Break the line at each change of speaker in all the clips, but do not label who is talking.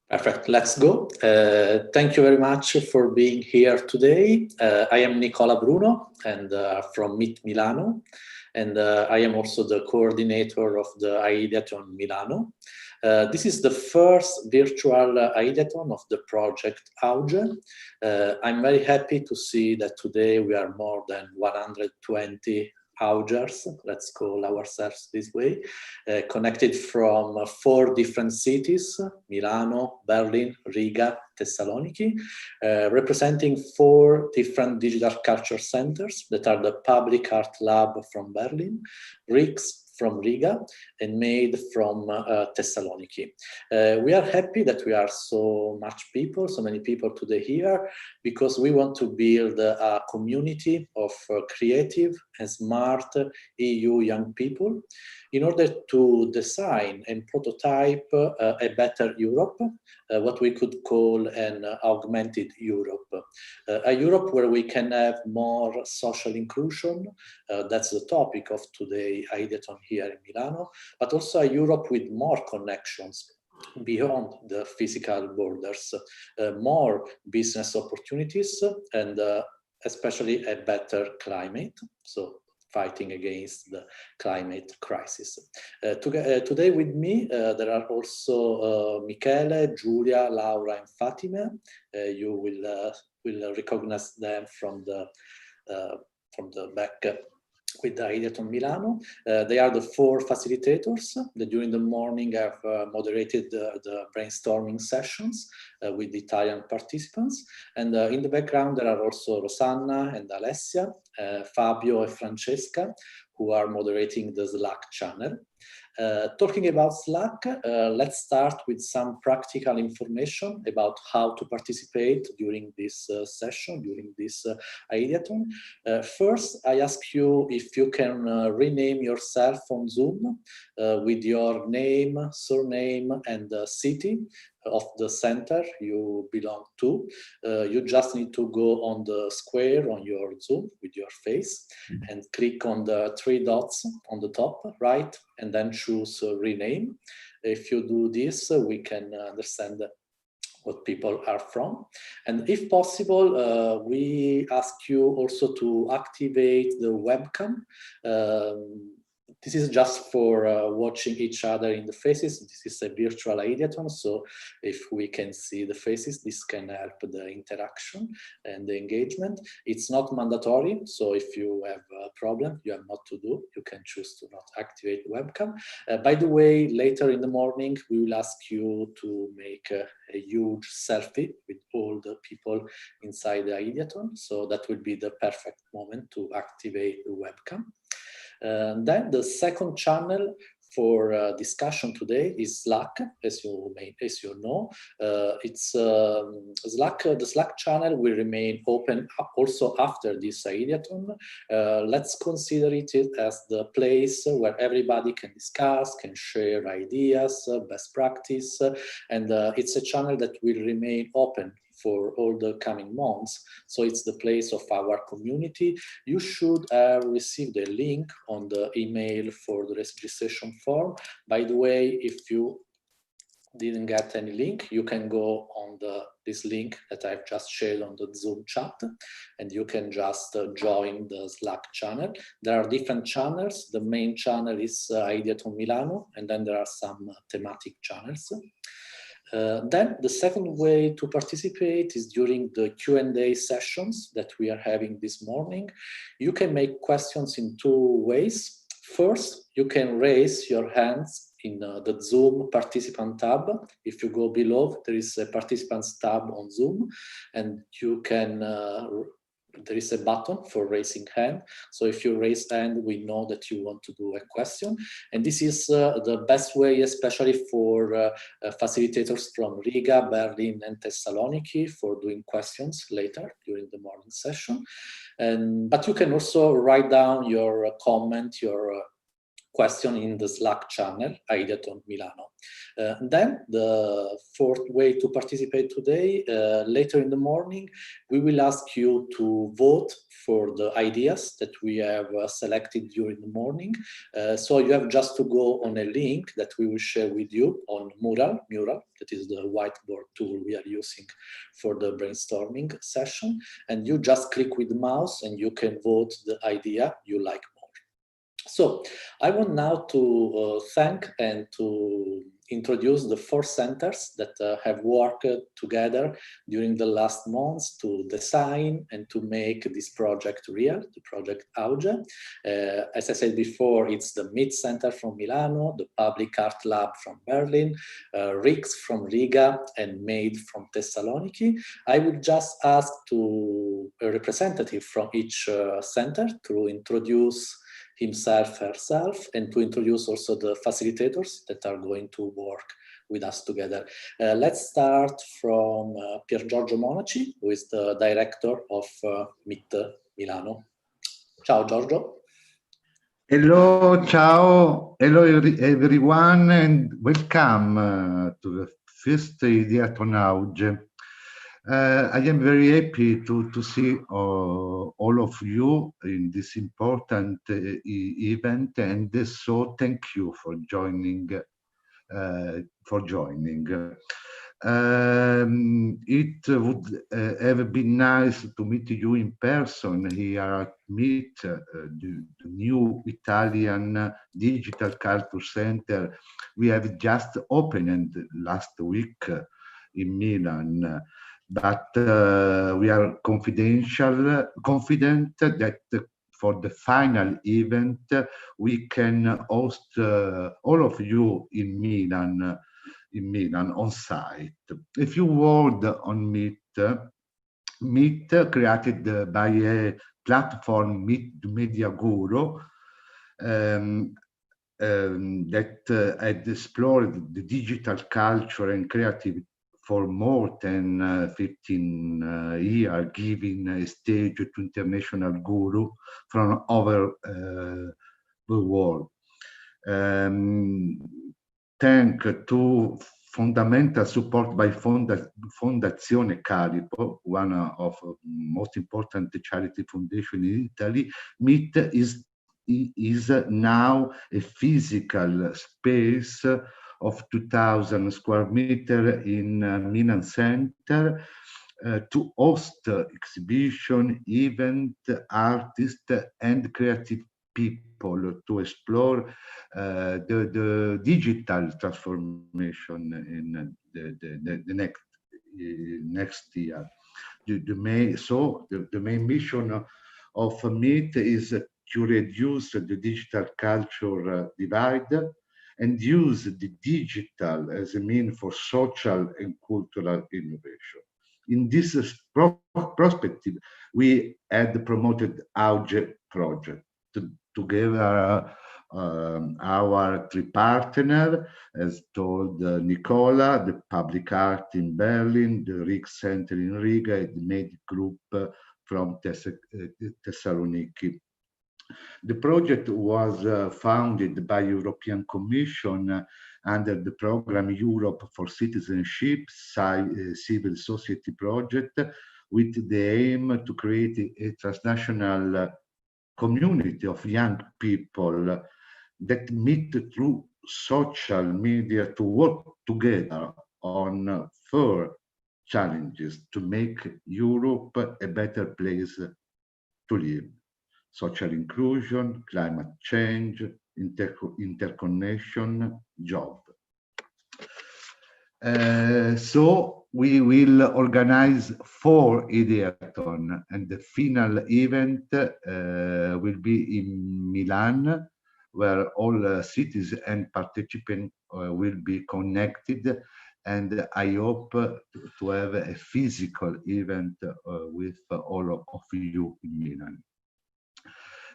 Perfect, let's go. Thank you very much for being here today. I am Nicola Bruno and from Meet Milano, and I am also the coordinator of the Ideathon Milano. This is the first virtual Ideathon of the project AugE. I'm very happy to see that today we are more than 120 AugErs, let's call ourselves this way, connected from 4 different cities, Milano, Berlin, Riga, Thessaloniki, representing 4 different digital culture centers that are the Public Art Lab from Berlin, RIX from Riga, and made from Thessaloniki. We are happy that we are so many people today here, because we want to build a community of creative and smart EU young people in order to design and prototype a better Europe, what we could call an augmented Europe. A Europe where we can have more social inclusion, that's the topic of today's Ideathon here in Milano, but also a Europe with more connections beyond the physical borders, more business opportunities, and especially a better climate. So fighting against the climate crisis. Today with me, there are also Michele, Giulia, Laura, and Fatima. You will recognize them from the back with the Ideathon Milano. They are the 4 facilitators that during the morning have moderated the brainstorming sessions with Italian participants. And in the background, there are also Rosanna and Alessia, Fabio and Francesca, who are moderating the Slack channel. Talking about Slack, let's start with some practical information about how to participate during this session, during this Ideathon. First, I ask you if you can rename yourself on Zoom with your name, surname, and city of the center you belong to. You just need to go on the square on your Zoom with your face and click on the 3 dots on the top right, and then choose rename. If you do this, we can understand what people are from. And if possible, we ask you also to activate the webcam. This is just for watching each other in the faces. This is a virtual Ideathon, so if we can see the faces, this can help the interaction and the engagement. It's not mandatory, so if you have a problem, you have not to do, you can choose to not activate webcam. By the way, later in the morning, we will ask you to make a huge selfie with all the people inside the Ideathon, so that will be the perfect moment to activate the webcam. Then the second channel for discussion today is Slack, as you know. It's Slack. The Slack channel will remain open also after this Ideathon. Let's consider it as the place where everybody can discuss, can share ideas, best practice, and it's a channel that will remain open for all the coming months. So it's the place of our community. You should have received a link on the email for the registration form. By the way, if you didn't get any link, you can go on this link that I've just shared on the Zoom chat, and you can just join the Slack channel. There are different channels. The main channel is Ideathon Milano, and then there are some thematic channels. Then the second way to participate is during the Q&A sessions that we are having this morning. You can make questions in 2 ways. First, you can raise your hands in the Zoom participant tab. If you go below, there is a participants tab on Zoom, and you can there is a button for raising hand. So if you raise hand, we know that you want to do a question. And this is the best way, especially for facilitators from Riga, Berlin, and Thessaloniki for doing questions later during the morning session. But you can also write down your comment, your question in the Slack channel, Ideathon Milano. Then the fourth way to participate today, later in the morning, we will ask you to vote for the ideas that we have selected during the morning. So you have just to go on a link that we will share with you on Mural, that is the whiteboard tool we are using for the brainstorming session. And you just click with the mouse and you can vote the idea you like more. So I want now to thank and to introduce the 4 centers that have worked together during the last months to design and to make this project real, the project AugE. As I said before, it's the MIT Center from Milano, the Public Art Lab from Berlin, RIX from Riga, and MADE from Thessaloniki. I would just ask to a representative from each center to introduce himself, herself, and to introduce also the facilitators that are going to work with us together. Let's start from Pier Giorgio Monaci, who is the director of MIT Milano. Ciao, Giorgio.
Hello, ciao, hello everyone, and welcome to the first Ideathon AugE. I am very happy to see all of you in this important event, and so thank you for joining. It would have been nice to meet you in person here at MIT, the new Italian Digital Culture Center we have just opened last week in Milan. But we are confident that for the final event, we can host all of you in Milan on site. A few words on Meet. Meet, created by a platform, Meet Media Guru, that had explored the digital culture and creativity for more than 15 years, giving a stage to international guru from over the world. Thanks to fundamental support by Fondazione Caripo, one of the most important charity foundations in Italy, Meet is now a physical space of 2,000 square meters in Milan Center to host exhibition, event, artists, and creative people to explore the digital transformation in the next year. The main mission of Meet is to reduce the digital culture divide and use the digital as a means for social and cultural innovation. In this perspective, we had promoted AugE project together. Our 3 partners, as told Nicola, the Public Art in Berlin, the RIX Center in Riga, and the MADE Group from Thessaloniki. The project was founded by European Commission under the program Europe for Citizenship, Civil Society Project, with the aim to create a transnational community of young people that meet through social media to work together on 4 challenges to make Europe a better place to live: social inclusion, climate change, interconnection, job. So we will organize 4 Ideathon, and the final event will be in Milan, where all cities and participants will be connected, and I hope to have a physical event with all of you in Milan.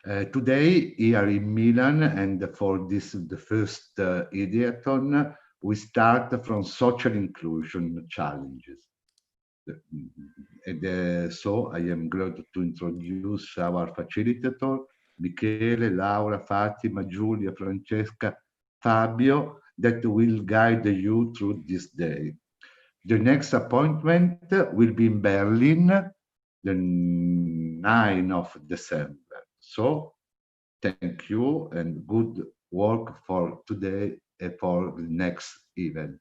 Today, here in Milan, and for this, the first Ideathon, we start from social inclusion challenges. And so I am glad to introduce our facilitator, Michele, Laura, Fatima, Giulia, Francesca, Fabio, that will guide you through this day. The next appointment will be in Berlin, the 9th of December. So thank you and good work for today and for the next event.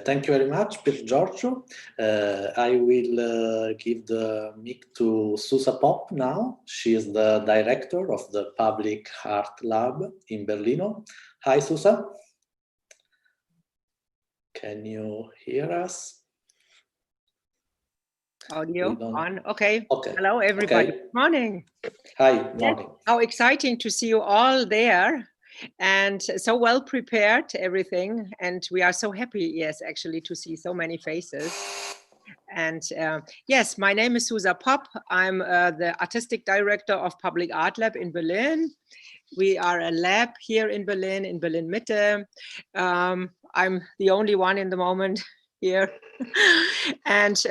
Thank you very much, Pier Giorgio. I will give the mic to Susa Pop now. She is the director of the Public Art Lab in Berlin. Hi, Susa. Can you hear us?
Audio on. Okay. Hello, everybody.
Okay.
Morning.
Hi, morning.
How exciting to see you all there, and so well prepared, everything. And we are so happy, yes, actually, to see so many faces. And yes, my name is Susa Pop. I'm the artistic director of Public Art Lab in Berlin. We are a lab here in Berlin Mitte. I'm the only one in the moment here. And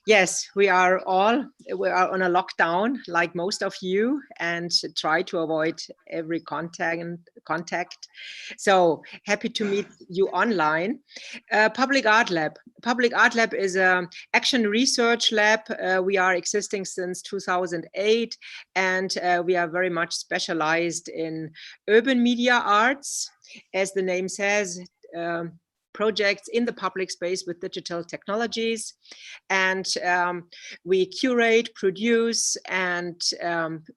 yes, we are on a lockdown like most of you and try to avoid every contact. So happy to meet you online. Public Art Lab. Public Art Lab is an action research lab. We are existing since 2008 and we are very much specialized in urban media arts. As the name says, projects in the public space with digital technologies, and we curate, produce, and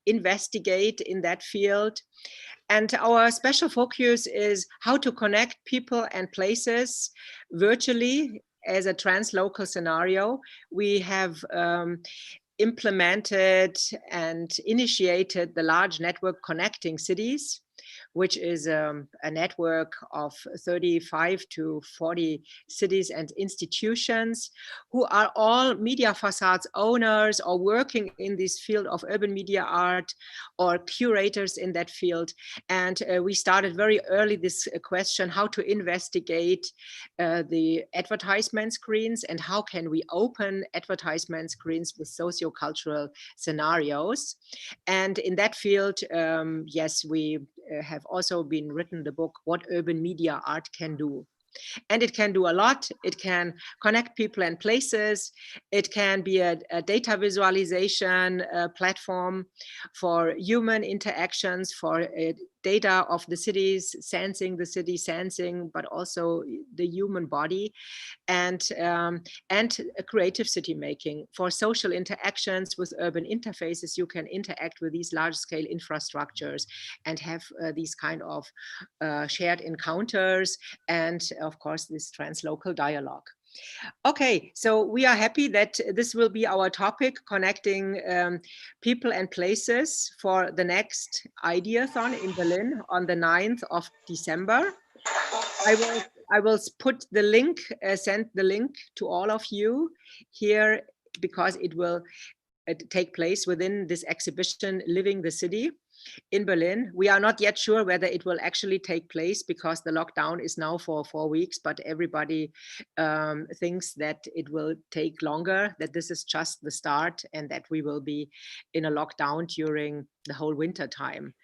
investigate in that field. And our special focus is how to connect people and places virtually as a translocal scenario. We have implemented and initiated the large network Connecting Cities, which is a network of 35 to 40 cities and institutions who are all media facades owners or working in this field of urban media art or curators in that field. And we started very early this question, how to investigate the advertisement screens and how can we open advertisement screens with sociocultural scenarios. And in that field, yes, we have also been written the book, What Urban Media Art Can Do. And it can do a lot. It can connect people and places. It can be a data visualization platform for human interactions, for data of the cities, sensing the city, sensing, but also the human body, and creative city making. For social interactions with urban interfaces, you can interact with these large-scale infrastructures and have these kind of shared encounters, and of course, this translocal dialogue. Okay, so we are happy that this will be our topic, connecting people and places for the next Ideathon in Berlin on the 9th of December. I will put the link, send the link to all of you here, because it will take place within this exhibition, Living the City, in Berlin. We are not yet sure whether it will actually take place because the lockdown is now for 4 weeks, but everybody thinks that it will take longer, that this is just the start and that we will be in a lockdown during the whole winter time.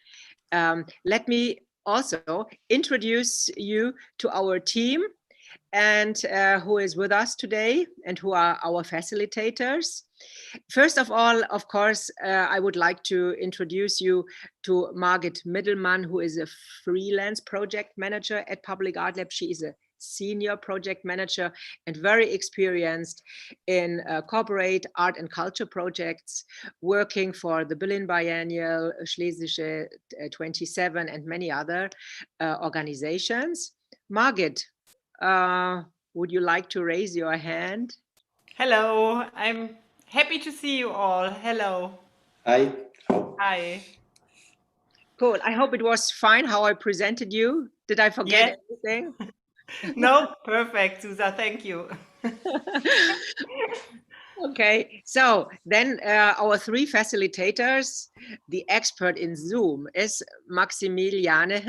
Let me also introduce you to our team and who is with us today and who are our facilitators. First of all, of course, I would like to introduce you to Margit Middelmann, who is a freelance project manager at Public Art Lab. She is a senior project manager and very experienced in corporate art and culture projects, working for the Berlin Biennial, Schlesische 27, and many other organizations. Margit, would you like to raise your hand?
Hello, I'm happy to see you all. Hello.
Hi.
Hi.
Cool. I hope it was fine how I presented you. Did I forget anything?
No, perfect, Susa. Thank you.
Okay, so then our three facilitators, the expert in Zoom is Maximiliane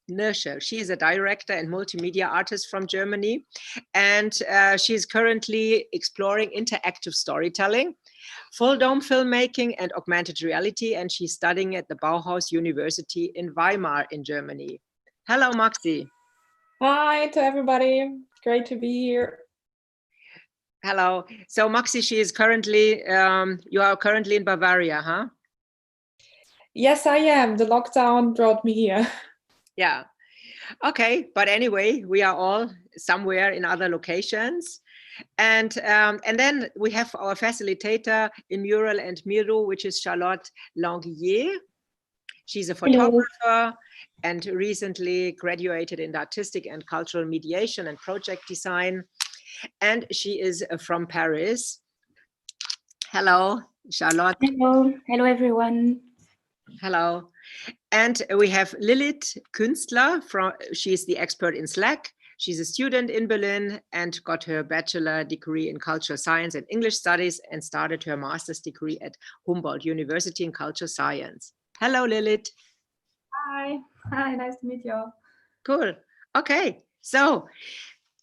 Nirschel. She is a director and multimedia artist from Germany, and she is currently exploring interactive storytelling, full dome filmmaking, and augmented reality, and she's studying at the Bauhaus University in Weimar in Germany. Hello, Maxi.
Hi to everybody. Great to be here.
Hello. So Maxi, she is currently, you are currently in Bavaria, huh?
Yes, I am. The lockdown brought me here.
Yeah. Okay. But anyway, we are all somewhere in other locations. And then we have our facilitator in Mural and Miro, which is Charlotte Languier. She's a photographer and recently graduated in artistic and cultural mediation and project design. And she is from Paris. Hello, Charlotte.
Hello, hello everyone.
Hello. And we have Lilith Künstler, she's the expert in Slack. She's a student in Berlin and got her bachelor degree in cultural science and English studies and started her master's degree at Humboldt University in cultural science. Hello, Lilith.
Hi, nice to meet you all.
Cool. Okay, so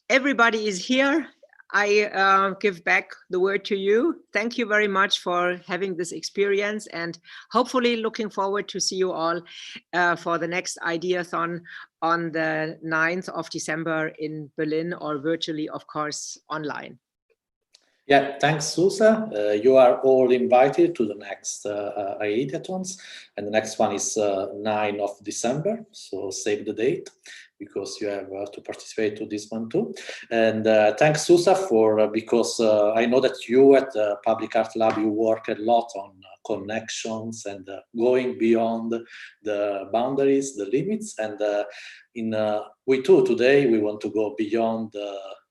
everybody is here. I give back the word to you. Thank you very much for having this experience and hopefully looking forward to see you all for the next Ideathon on the 9th of December in Berlin or virtually, of course, online.
Yeah, thanks, Susa. You are all invited to the next Ideathons, and the next one is 9th of December, so save the date, because you have to participate to this one too. And thanks, Susa, for because I know that you at the Public Art Lab, you work a lot on connections and going beyond the boundaries, the limits. And we too, today, we want to go beyond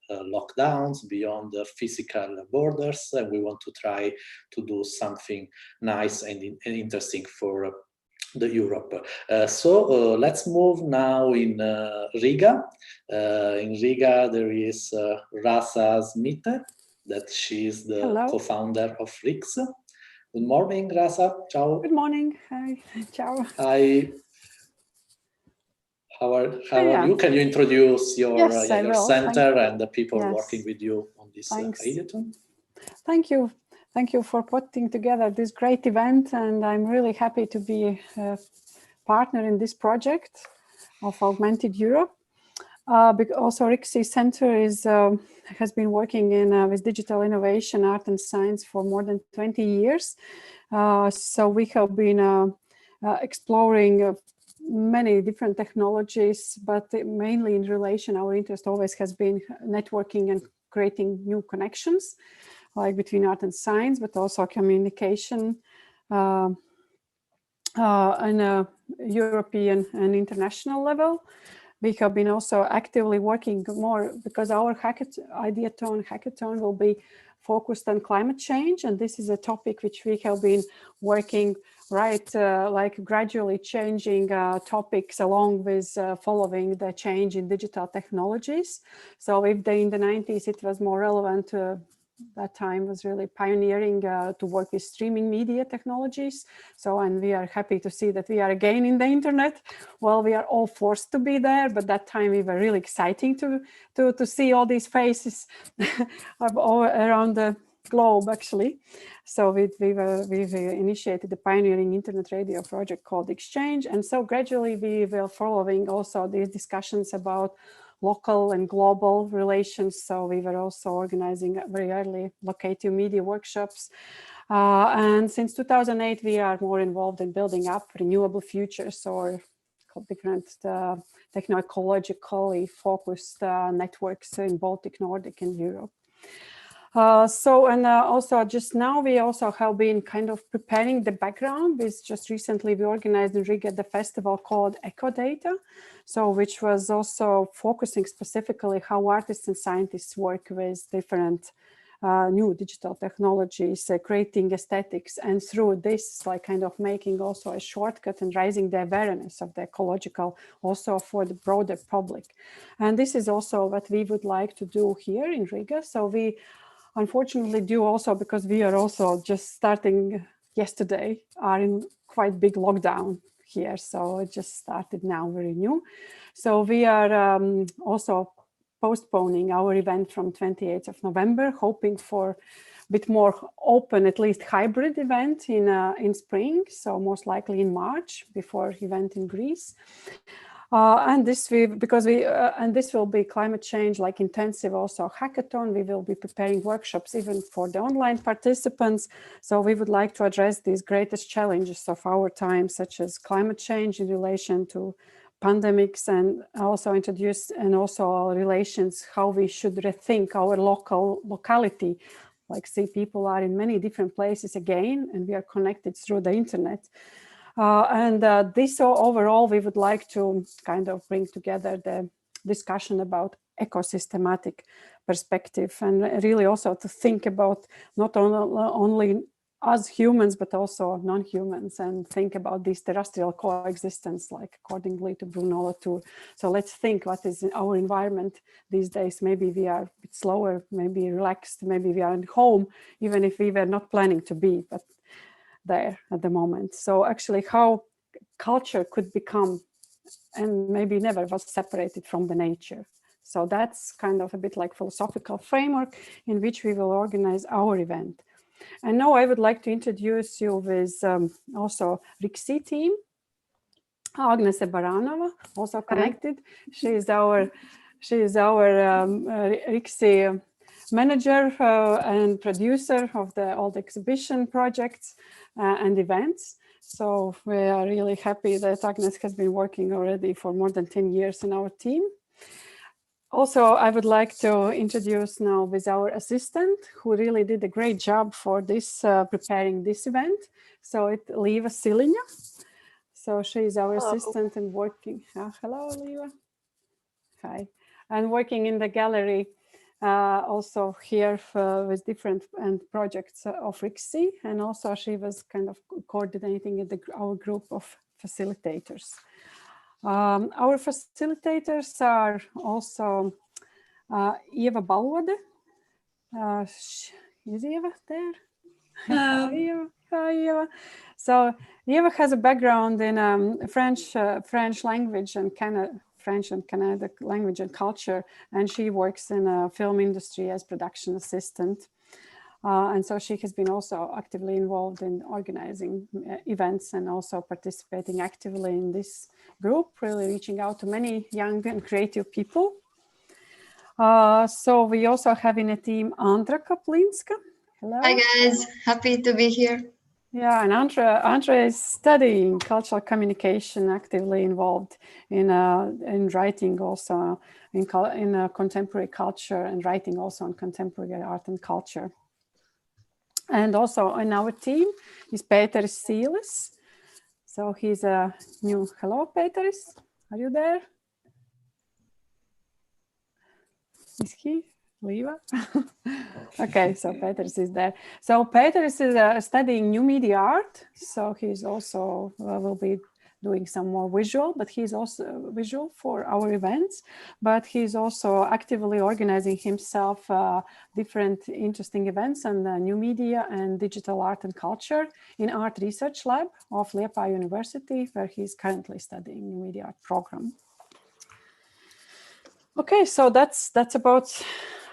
lockdowns, beyond the physical borders, and we want to try to do something nice and interesting for the Europe. So let's move now in Riga. In Riga, there is Rasa Smith, that she is the co-founder of RIX. Good morning, Rasa. Ciao.
Good morning. Hi. Ciao.
Hi. How are you? Can you introduce your center and the people working with you on this Ideathon?
Thank you. Thank you for putting together this great event, and I'm really happy to be a partner in this project of Augmented Europe. Also, RIXI Center has been working with digital innovation, art and science for more than 20 years. So we have been exploring many different technologies, but mainly in relation, our interest always has been networking and creating new connections, like between art and science, but also communication on a European and international level. We have been also actively working more because our hackathon will be focused on climate change, and this is a topic which we have been working like gradually changing topics along with following the change in digital technologies. So if in the 90s it was more relevant, that time was really pioneering to work with streaming media technologies. So, and we are happy to see that we are again in the internet. Well, we are all forced to be there, but that time we were really exciting to see all these faces all around the globe, actually. So we've initiated the pioneering internet radio project called Exchange. And so gradually we were following also these discussions about local and global relations. So we were also organizing very early locative media workshops. And since 2008, we are more involved in building up renewable futures or different techno-ecologically focused networks in Baltic, Nordic, and Europe. Also just now we also have been kind of preparing the background. Just recently we organized in Riga the festival called Ecodata, so which was also focusing specifically how artists and scientists work with different new digital technologies, creating aesthetics, and through this like kind of making also a shortcut and raising the awareness of the ecological also for the broader public. And this is also what we would like to do here in Riga. So we unfortunately due also because we are also just starting yesterday, are in quite big lockdown here. So it just started now, very new. So we are also postponing our event from 28th of November, hoping for a bit more open, at least hybrid event in spring. So most likely in March, before event in Greece. And this will be climate change, like intensive also hackathon. We will be preparing workshops even for the online participants. So we would like to address these greatest challenges of our time, such as climate change in relation to pandemics, and also introduce and also our relations, how we should rethink our locality. Like, see, people are in many different places again, and we are connected through the internet. This overall, we would like to kind of bring together the discussion about ecosystematic perspective, and really also to think about not only us humans, but also non-humans, and think about this terrestrial coexistence, like accordingly to Bruno Latour. So let's think what is in our environment these days. Maybe we are a bit slower, maybe relaxed, maybe we are at home, even if we were not planning to be, but there at the moment. So actually how culture could become, and maybe never was separated from the nature. So that's kind of a bit like philosophical framework in which we will organize our event. And now I would like to introduce you with also RIXI team. Agnes Baranova, also connected. She is our RIXI manager and producer of all the exhibition projects and events. So we are really happy that Agnes has been working already for more than 10 years in our team. Also, I would like to introduce now with our assistant, who really did a great job for this, preparing this event. So it's Liva Siliņa. So she is our assistant and working. Hello, Liva. Hi. And working in the gallery also here with different projects of RIXI. And also she was kind of coordinating our group of facilitators. Our facilitators are also Eva Balvode. Is Eva there? Hi, Eva. So Eva has a background in French language and French and Canadian language and culture, and she works in a film industry as production assistant. And so she has been also actively involved in organizing events and also participating actively in this group, really reaching out to many young and creative people. So we also have in a team Andra Kaplinska. Hello.
Hi guys, happy to be here.
Yeah, and Andra is studying cultural communication, actively involved in writing also in contemporary culture, and writing also on contemporary art and culture. And also on our team is Pēteris Sīlis. So he's a new, hello Pēteris, are you there? Is he? Liva? Okay, so Pēteris is there. So Pēteris is studying new media art. So he's also will be doing some more visual, but he's also visual for our events, but he's also actively organizing himself different interesting events on new media and digital art and culture in Art Research Lab of Liepāja University, where he's currently studying new media art program. Okay, so that's about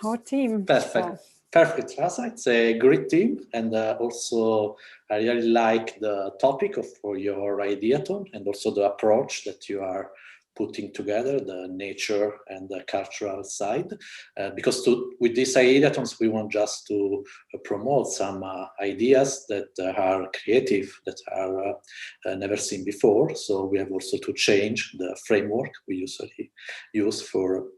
our team.
Perfect.
So.
Perfect, Rasa. It's a great team, and also I really like the topic for your ideathon, and also the approach that you are putting together, the nature and the cultural side, because with these ideathons we want just to promote some ideas that are creative, that are never seen before. So we have also to change the framework we usually use for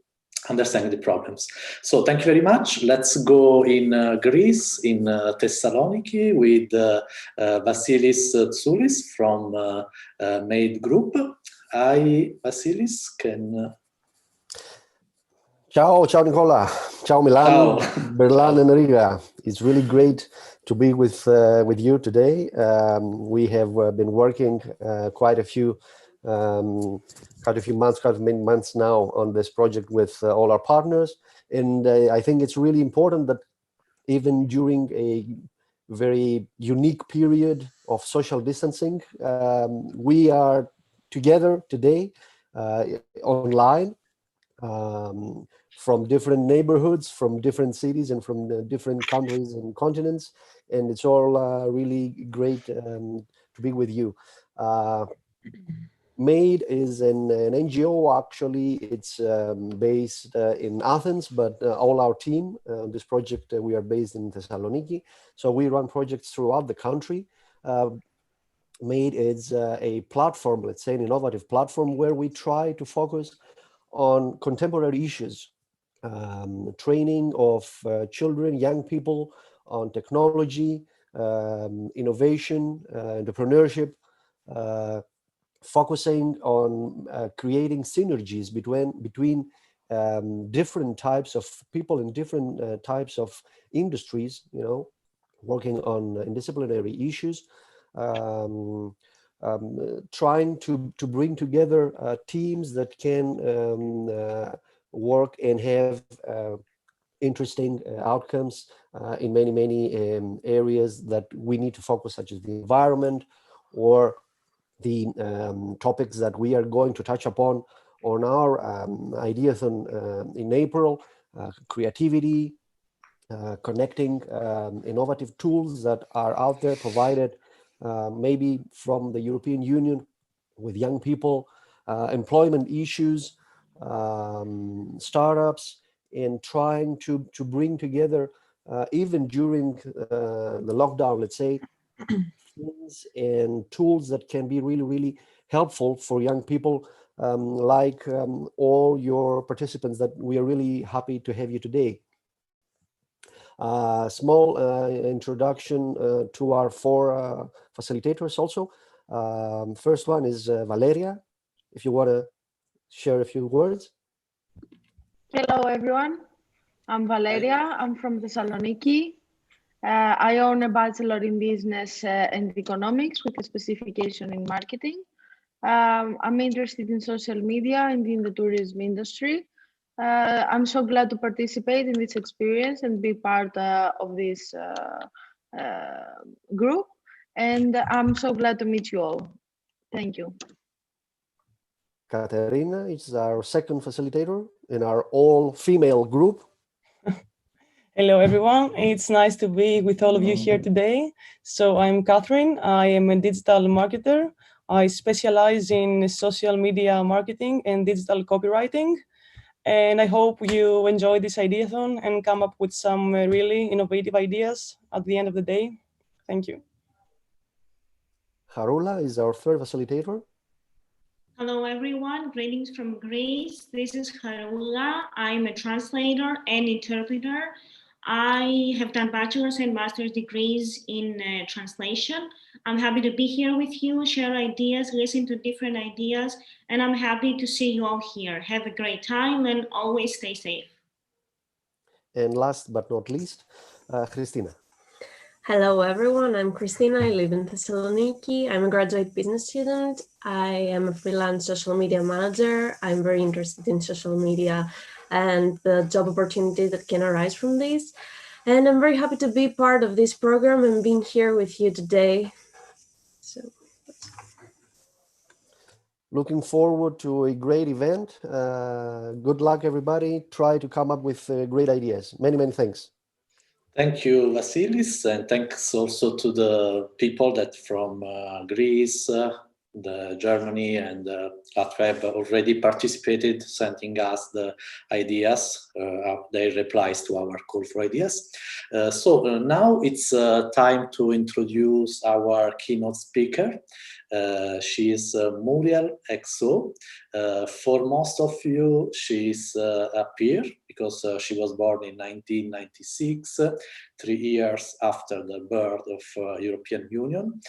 understanding the problems. So thank you very much. Let's go in Greece, in Thessaloniki, with Vasilis Tsoulis from MADE Group. Hi, Vasilis, can...
Ciao Nicola. Ciao Milan,
Ciao.
Berlin and Riga. It's really great to be with you today. We have been working quite a few months now on this project with all our partners, and I think it's really important that even during a very unique period of social distancing. We are together today online, from different neighborhoods, from different cities, and from different countries and continents. And it's all really great to be with you. MADE is an NGO. Actually, it's based in Athens, but all our team, this project, we are based in Thessaloniki. So we run projects throughout the country. MADE is a platform, let's say an innovative platform, where we try to focus on contemporary issues, training of children, young people on technology, innovation, entrepreneurship, focusing on creating synergies between different types of people in different types of industries, you know, working on interdisciplinary issues, trying to bring together teams that can work and have interesting outcomes in many areas that we need to focus, such as the environment or the topics that we are going to touch upon on our Ideathon in April: creativity, connecting innovative tools that are out there provided maybe from the European Union with young people, employment issues, startups, and trying to bring together, even during the lockdown, let's say, things and tools that can be really helpful for young people, like all your participants that we are really happy to have you today. Small introduction to our four facilitators also. First one is Valeria, if you want to share a few words.
Hello everyone, I'm Valeria, I'm from Thessaloniki. I own a bachelor in business and economics with a specification in marketing. I'm interested in social media and in the tourism industry. I'm so glad to participate in this experience and be part of this group. And I'm so glad to meet you all. Thank you.
Katerina is our second facilitator in our all-female group.
Hello, everyone. It's nice to be with all of you here today. So I'm Catherine. I am a digital marketer. I specialize in social media marketing and digital copywriting. And I hope you enjoy this ideathon and come up with some really innovative ideas at the end of the day. Thank you.
Harula is our third facilitator.
Hello, everyone. Greetings from Greece. This is Harula. I'm a translator and interpreter. I have done bachelor's and master's degrees in translation. I'm happy to be here with you, share ideas, listen to different ideas, and I'm happy to see you all here. Have a great time and always stay safe.
And last but not least, Christina.
Hello, everyone. I'm Christina. I live in Thessaloniki. I'm a graduate business student. I am a freelance social media manager. I'm very interested in social media and the job opportunity that can arise from this. And I'm very happy to be part of this program and being here with you today. So,
looking forward to a great event. Good luck, everybody. Try to come up with great ideas. Many thanks.
Thank you, Vasilis, and thanks also to the people that from Greece, Germany, and Latvia have already participated, sending us the ideas, their replies to our call for ideas. So now it's time to introduce our keynote speaker. She is Muriel XO. For most of you, she's a peer because she was born in 1996, 3 years after the birth of European Union.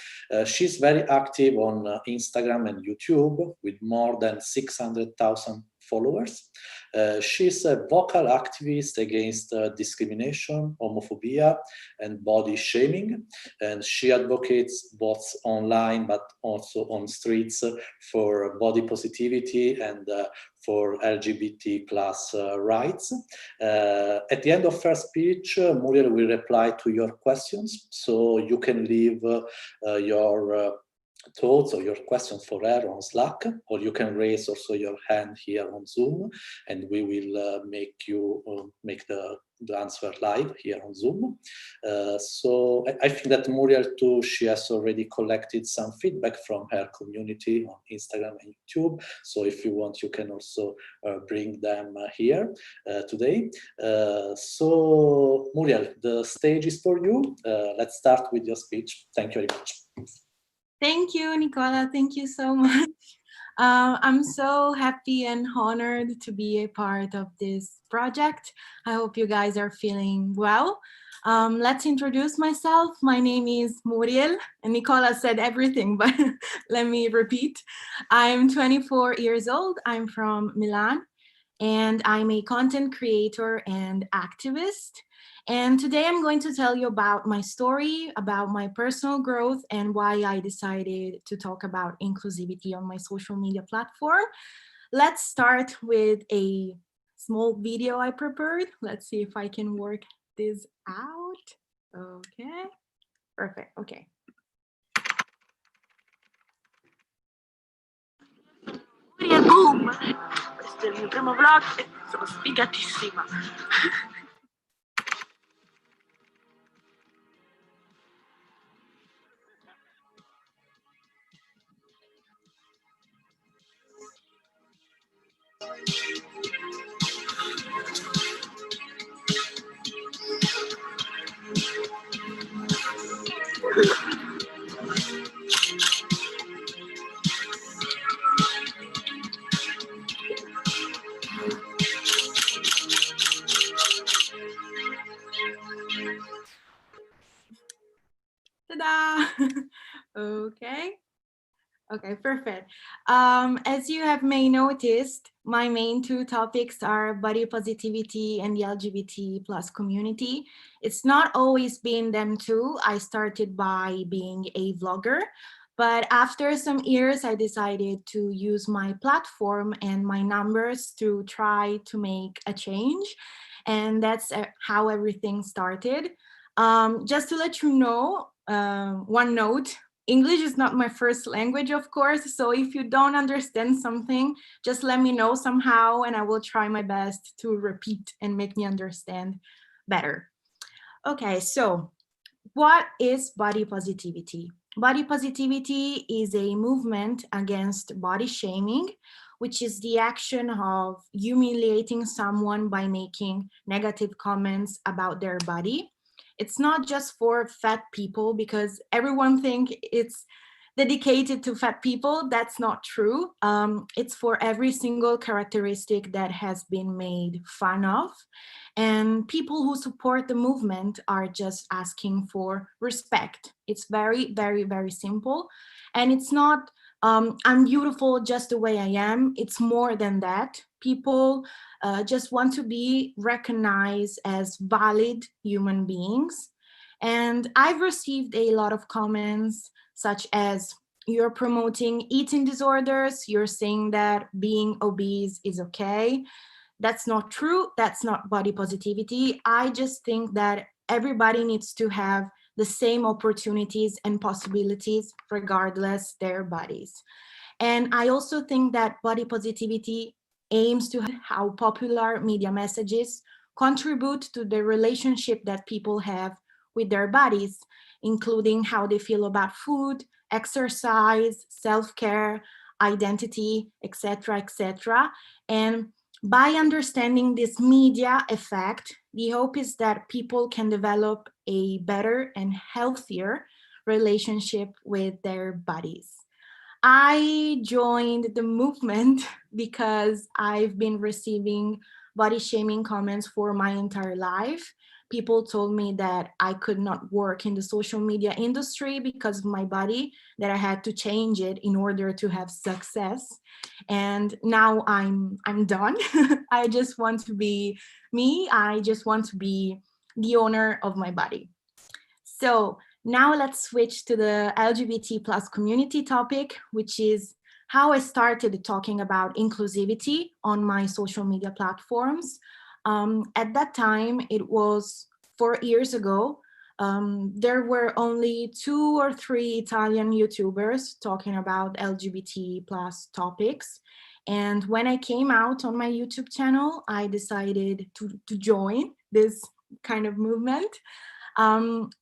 She's very active on Instagram and YouTube with more than 600,000 followers. She's a vocal activist against discrimination, homophobia, and body shaming, and she advocates both online but also on streets for body positivity and for LGBT plus rights. At the end of her speech, Muriel will reply to your questions, so you can leave your thoughts or your questions for her on Slack, or you can raise also your hand here on Zoom, and we will make the answer live here on Zoom. So I think that Muriel too, she has already collected some feedback from her community on Instagram and YouTube. So if you want, you can also bring them here today. So Muriel, the stage is for you. Let's start with your speech. Thank you very much.
Thank you, Nicola. Thank you so much. I'm so happy and honored to be a part of this project. I hope you guys are feeling well. Let's introduce myself. My name is Muriel, and Nicola said everything, but let me repeat. I'm 24 years old. I'm from Milan, and I'm a content creator and activist. And today I'm going to tell you about my story, about my personal growth, and why I decided to talk about inclusivity on my social media platform. Let's start with a small video I prepared. Let's see if I can work this out. Okay, perfect, okay. Boom! Questo è il mio primo vlog e sono sfigatissima. Ta-da! Okay, perfect. As you have may noticed, my main two topics are body positivity and the LGBT plus community. It's not always been them two. I started by being a vlogger, but after some years, I decided to use my platform and my numbers to try to make a change. And that's how everything started. Just to let you know, one note, English is not my first language, of course, so if you don't understand something, just let me know somehow and I will try my best to repeat and make me understand better. Okay, so what is body positivity? Body positivity is a movement against body shaming, which is the action of humiliating someone by making negative comments about their body. It's not just for fat people because everyone thinks it's dedicated to fat people. That's not true. It's for every single characteristic that has been made fun of. And people who support the movement are just asking for respect. It's very, very, very simple. And it's not, I'm beautiful just the way I am. It's more than that. People just want to be recognized as valid human beings. And I've received a lot of comments such as, you're promoting eating disorders, you're saying that being obese is okay. That's not true. That's not body positivity. I just think that everybody needs to have the same opportunities and possibilities regardless their bodies. And I also think that body positivity aims to how popular media messages contribute to the relationship that people have with their bodies, including how they feel about food, exercise, self-care, identity, etc., etc. And by understanding this media effect, the hope is that people can develop a better and healthier relationship with their bodies. I joined the movement because I've been receiving body shaming comments for my entire life. people told me that I could not work in the social media industry because of my body, that I had to change it in order to have success. And now I'm done. I just want to be me. I just want to be the owner of my body. So now let's switch to the LGBT plus community topic, which is how I started talking about inclusivity on my social media platforms. At that time, it was 4 years ago. There were only 2 or 3 Italian YouTubers talking about LGBT plus topics. And when I came out on my YouTube channel, I decided to join this kind of movement.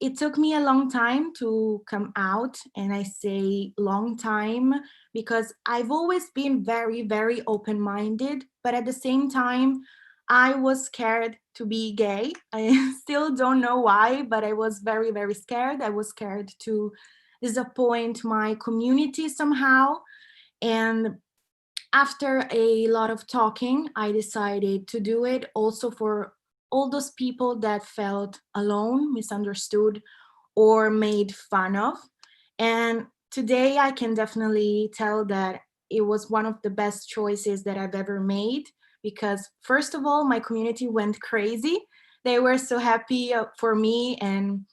It took me a long time to come out, and I say long time because I've always been very, very open-minded, but at the same time, I was scared to be gay. I still don't know why, but I was very, very scared. I was scared to disappoint my community somehow. And after a lot of talking, I decided to do it also for all those people that felt alone, misunderstood, or made fun of. And today I can definitely tell that it was one of the best choices that I've ever made, because first of all, my community went crazy. They were so happy for me and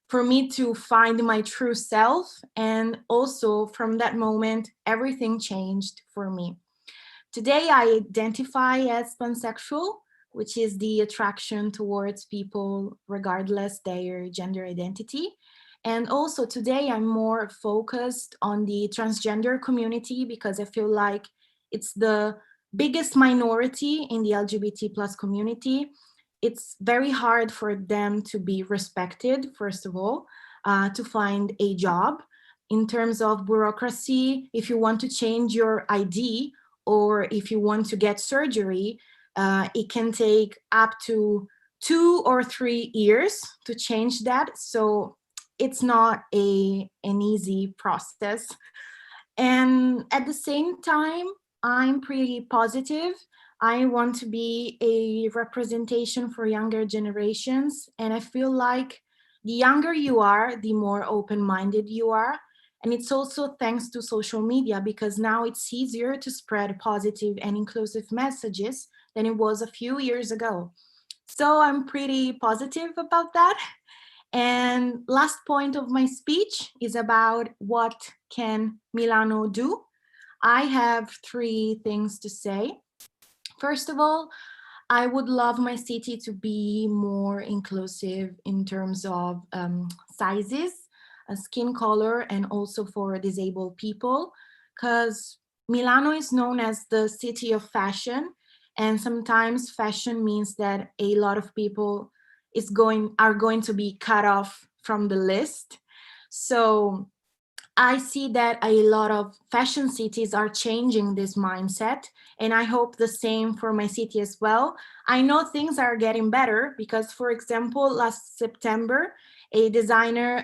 for me to find my true self. And also from that moment, everything changed for me. Today, I identify as pansexual, which is the attraction towards people regardless their gender identity. And also today, I'm more focused on the transgender community because I feel like it's the biggest minority in the LGBT plus community. It's very hard for them to be respected, first of all, to find a job. In terms of bureaucracy, if you want to change your ID, or if you want to get surgery, it can take up to 2 or 3 years to change that. So it's not an easy process. And at the same time, I'm pretty positive. I want to be a representation for younger generations. And I feel like the younger you are, the more open-minded you are. And it's also thanks to social media, because now it's easier to spread positive and inclusive messages than it was a few years ago. So I'm pretty positive about that. And last point of my speech is about what can Milano do. I have 3 things to say. First of all, I would love my city to be more inclusive in terms of sizes, skin color, and also for disabled people, because Milano is known as the city of fashion, and sometimes fashion means that a lot of people are going to be cut off from the list. So I see that a lot of fashion cities are changing this mindset, and I hope the same for my city as well. I know things are getting better because, for example, last September, a designer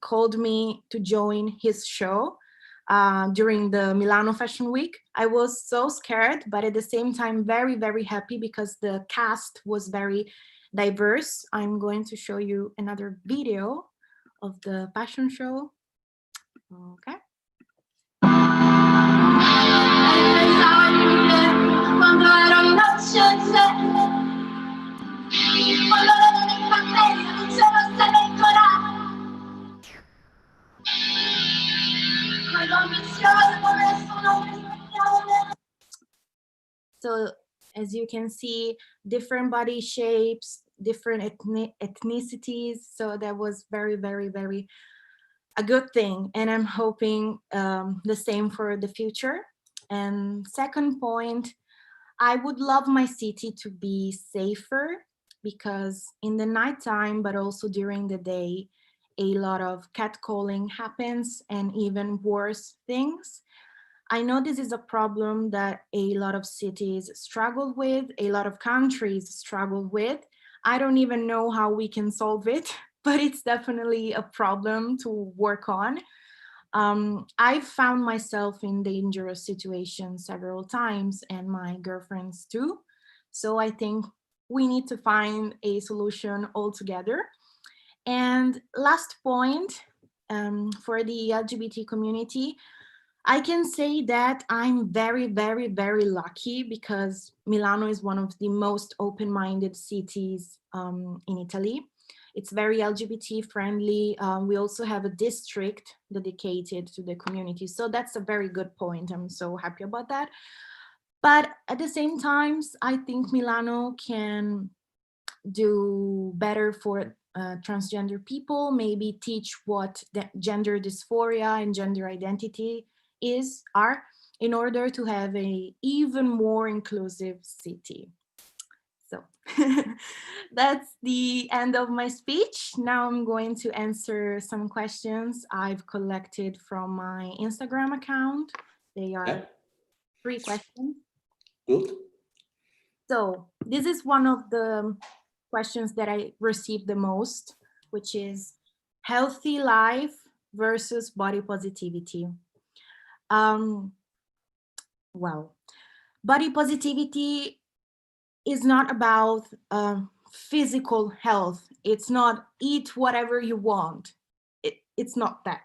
called me to join his show during the Milano Fashion Week. I was so scared, but at the same time, very, very happy because the cast was very diverse. I'm going to show you another video of the fashion show. Okay. So as you can see, different body shapes, different ethnicities. So that was very, very, very a good thing. And I'm hoping the same for the future. And second point, I would love my city to be safer, because in the nighttime, but also during the day, a lot of catcalling happens and even worse things. I know this is a problem that a lot of cities struggle with, a lot of countries struggle with. I don't even know how we can solve it, but it's definitely a problem to work on. I've found myself in dangerous situations several times, and my girlfriends too. So I think we need to find a solution altogether. And last point, for the LGBT community, I can say that I'm very, very, very lucky because Milano is one of the most open-minded cities in Italy. It's very LGBT friendly. We also have a district dedicated to the community. So that's a very good point. I'm so happy about that. But at the same time, I think Milano can do better for transgender people, maybe teach what the gender dysphoria and gender identity are in order to have a even more inclusive city. So that's the end of my speech. Now I'm going to answer some questions I've collected from my Instagram account. They are 3 questions.
Good.
So this is one of the questions that I received the most, which is healthy life versus body positivity. Well, body positivity is not about physical health. It's not eat whatever you want. It's not that.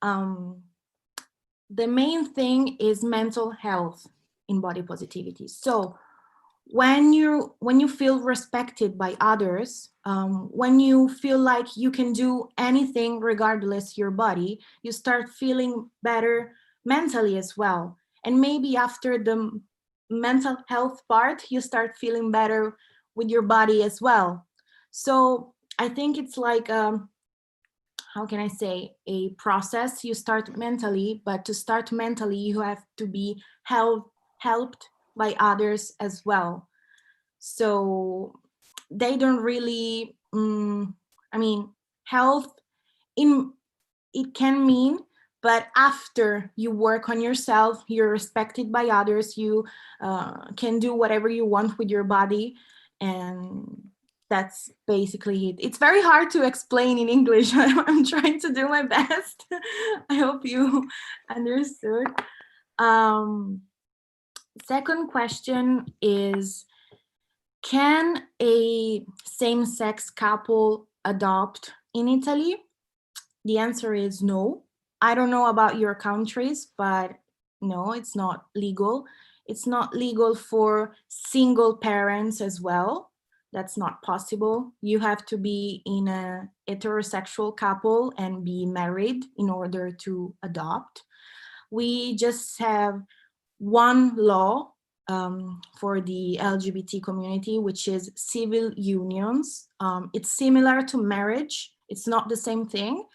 The main thing is mental health in body positivity. So when you feel respected by others, when you feel like you can do anything regardless your body, you start feeling better mentally as well. And maybe after the mental health part, you start feeling better with your body as well. So I think it's like, how can I say, a process. You start mentally, but to start mentally, you have to be helped by others as well. So they don't really, I mean, health, it can mean, but after you work on yourself, you're respected by others, you can do whatever you want with your body. And that's basically it. It's very hard to explain in English. I'm trying to do my best. I hope you understood. Second question is, can a same-sex couple adopt in Italy? The answer is no. I don't know about your countries, but no, it's not legal. It's not legal for single parents as well. That's not possible. You have to be in a heterosexual couple and be married in order to adopt. We just have one law for the LGBT community, which is civil unions. It's similar to marriage. It's not the same thing,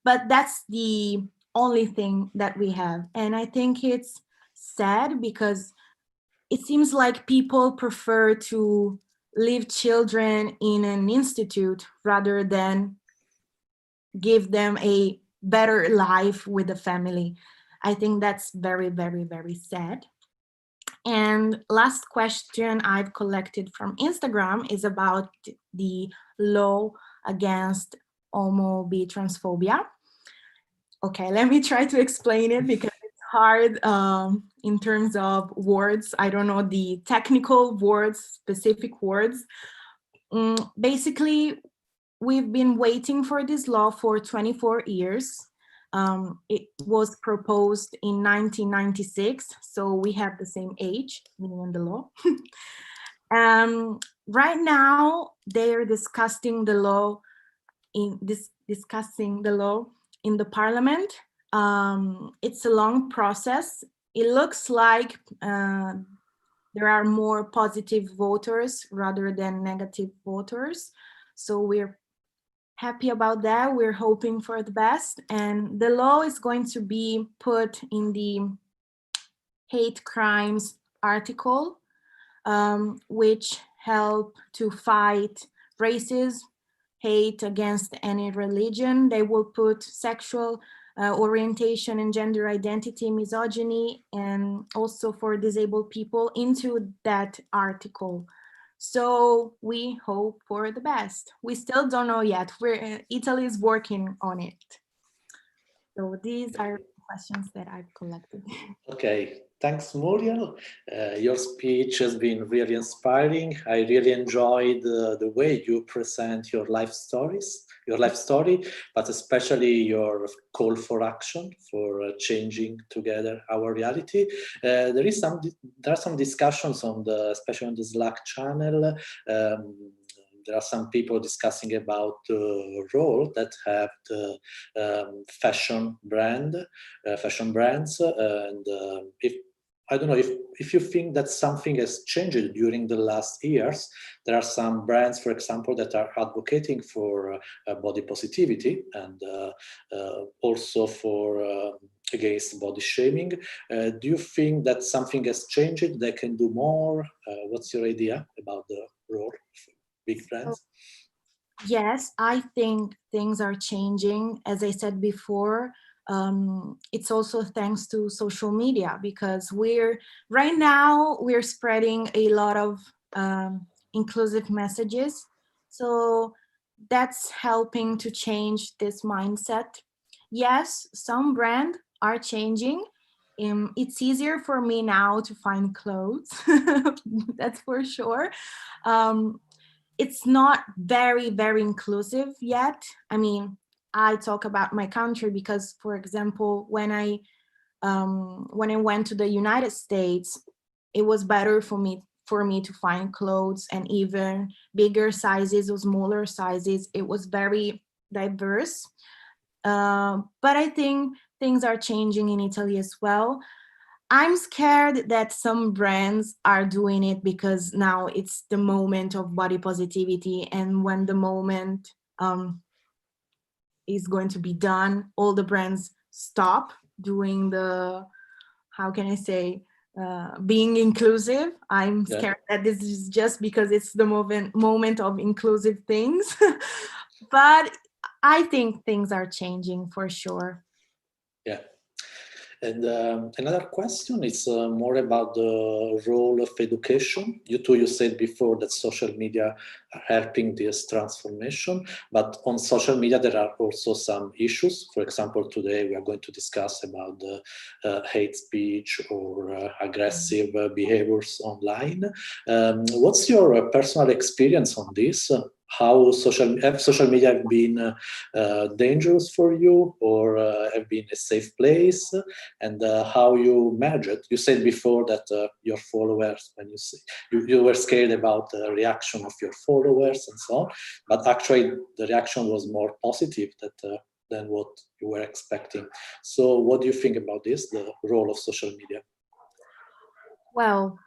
but that's the only thing that we have. And I think it's sad because it seems like people prefer to leave children in an institute rather than give them a better life with the family. I think that's very, very, very sad. And last question I've collected from Instagram is about the law against homophobia, transphobia. Okay, let me try to explain it because it's hard in terms of words. I don't know the technical words, specific words. Basically, we've been waiting for this law for 24 years. It was proposed in 1996, so we have the same age, meaning in the law. Right now, they're discussing the law in the parliament. It's a long process. It looks like there are more positive voters rather than negative voters. So we're happy about that. We're hoping for the best. And the law is going to be put in the hate crimes article, which help to fight racism, hate against any religion. They will put sexual orientation and gender identity, misogyny, and also for disabled people into that article. So we hope for the best. We still don't know yet. Italy is working on it. So these are questions that I've collected.
Okay, Thanks, Muriel. Your speech has been really inspiring. I really enjoyed the way you present your life story, but especially your call for action for changing together our reality. There are some discussions on especially on the Slack channel. There are some people discussing about the role that have the fashion brands, and I don't know if you think that something has changed during the last years. There are some brands, for example, that are advocating for body positivity and also for against body shaming. Do you think that something has changed? They can do more? What's your idea about the role of big brands?
Yes, I think things are changing. As I said before, it's also thanks to social media, because right now we're spreading a lot of inclusive messages. So that's helping to change this mindset. Yes, some brands are changing. It's easier for me now to find clothes, that's for sure. It's not very, very inclusive yet. I mean, I talk about my country because, for example, when I went to the United States, it was better for me to find clothes, and even bigger sizes or smaller sizes. It was very diverse. But I think things are changing in Italy as well. I'm scared that some brands are doing it because now it's the moment of body positivity, and when the moment is going to be done, all the brands stop doing the, how can I say, being inclusive. I'm scared that this is just because it's the moment of inclusive things. But I think things are changing for sure.
Yeah. And another question is more about the role of education. You said before that social media are helping this transformation, but on social media there are also some issues. For example, today we are going to discuss about the hate speech or aggressive behaviors online. What's your personal experience on this? How social media have been dangerous for you, or have been a safe place, and how you manage it? You said before that your followers, when you were scared about the reaction of your followers and so on, but actually the reaction was more positive than what you were expecting. So what do you think about this, the role of social media?
Well,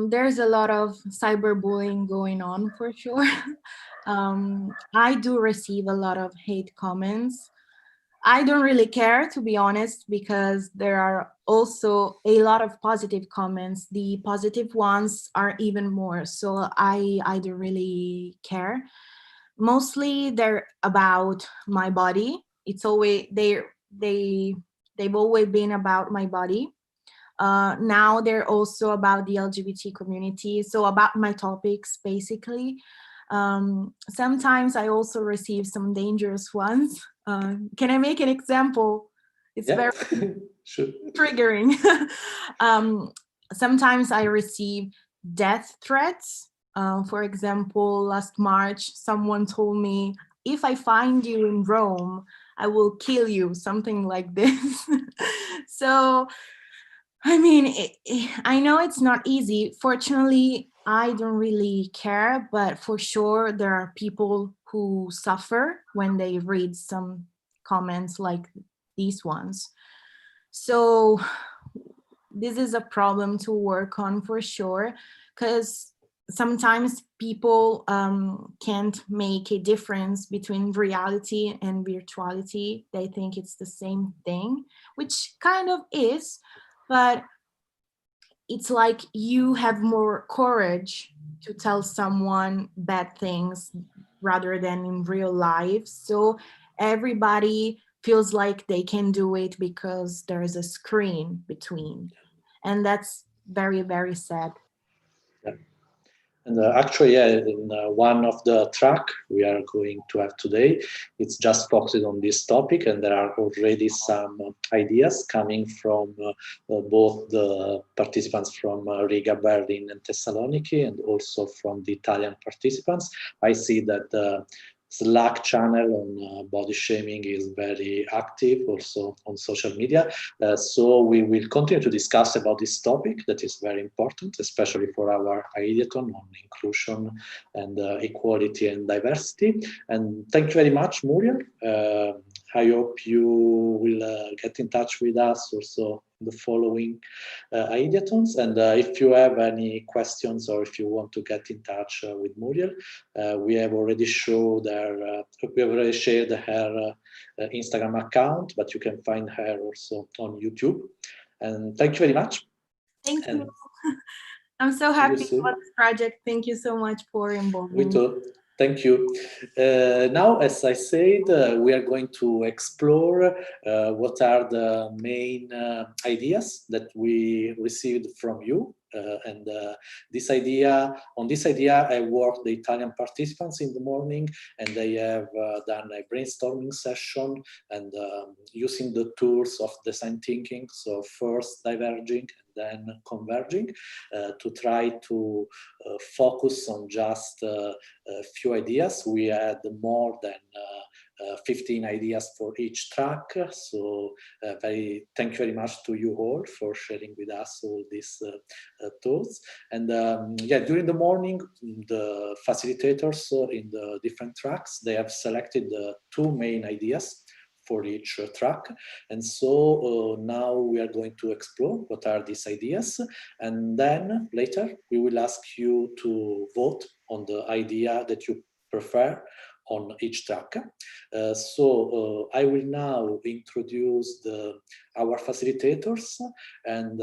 there's a lot of cyberbullying going on for sure. I do receive a lot of hate comments. I don't really care, to be honest, because there are also a lot of positive comments. The positive ones are even more, so I don't really care. Mostly they're about my body. It's always they've always been about my body. Now they're also about the LGBT community, so about my topics, basically. Sometimes I also receive some dangerous ones. Can I make an example? It's very
sure.
Triggering. Sometimes I receive death threats. For example, last March, someone told me, if I find you in Rome, I will kill you, something like this. So, I mean, I know it's not easy. Fortunately, I don't really care, but for sure there are people who suffer when they read some comments like these ones. So this is a problem to work on for sure, because sometimes people can't make a difference between reality and virtuality. They think it's the same thing, which kind of is, but it's like you have more courage to tell someone bad things rather than in real life. So everybody feels like they can do it because there's a screen between. And that's very, very sad.
Yeah. And actually, yeah, in one of the track we are going to have today, it's just focused on this topic, and there are already some ideas coming from both the participants from Riga, Berlin, and Thessaloniki, and also from the Italian participants. I see that the Slack channel on body shaming is very active also on social media. So we will continue to discuss about this topic that is very important, especially for our Ideathon on inclusion and equality and diversity. And thank you very much, Muriel. I hope you will get in touch with us also the following Ideathons. And if you have any questions or if you want to get in touch with Muriel, we have already showed her, we have already shared her Instagram account, but you can find her also on YouTube. And thank you very much.
Thank you. I'm so happy about this project. Thank you so much for involving me.
We too. Thank you. Now, as I said, we are going to explore what are the main ideas that we received from you. On this idea, I worked the Italian participants in the morning, and they have done a brainstorming session and using the tools of design thinking. So first diverging and then converging to try to focus on just a few ideas. We had more than 15 ideas for each track. So thank you very much to you all for sharing with us all these tools. And yeah, during the morning, the facilitators in the different tracks, they have selected the two main ideas for each track. And so now we are going to explore what are these ideas. And then later we will ask you to vote on the idea that you prefer on each track. So I will now introduce our facilitators, and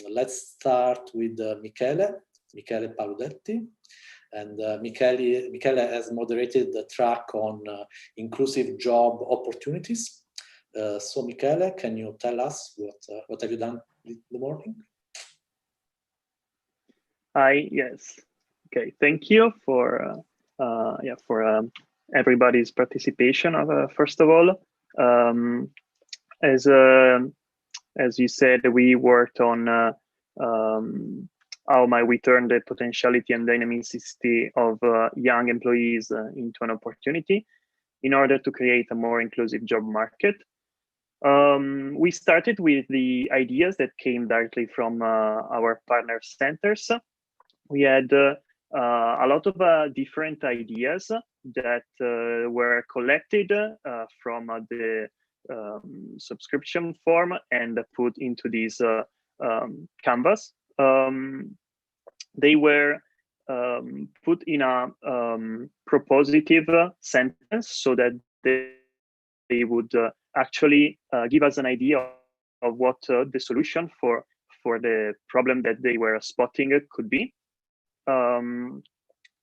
let's start with Michele Paludetti. And Michele has moderated the track on inclusive job opportunities. So Michele, can you tell us what have you done in the morning?
Hi, yes. Okay, thank you for everybody's participation. First of all, as you said, we worked on how might we turn the potentiality and dynamicity of young employees into an opportunity in order to create a more inclusive job market. We started with the ideas that came directly from our partner centers. We had a lot of different ideas that were collected from the subscription form and put into this canvas. They were put in a propositive sentence so that they would actually give us an idea of what the solution for the problem that they were spotting could be. And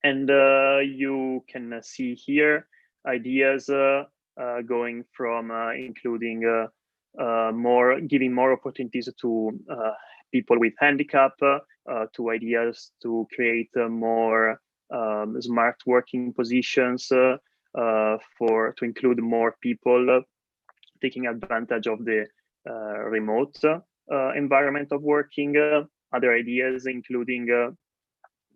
you can see here ideas going from including giving more opportunities to people with handicap, to ideas to create more smart working positions, to include more people taking advantage of the remote environment of working. Other ideas including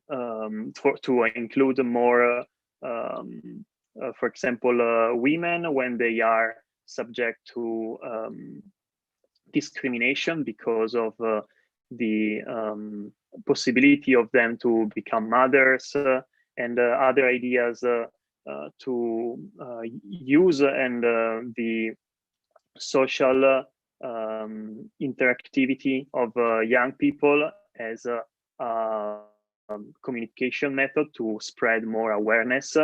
to include more, for example, women when they are subject to discrimination because of the possibility of them to become mothers, and other ideas to use and the social interactivity of young people as a communication method to spread more awareness,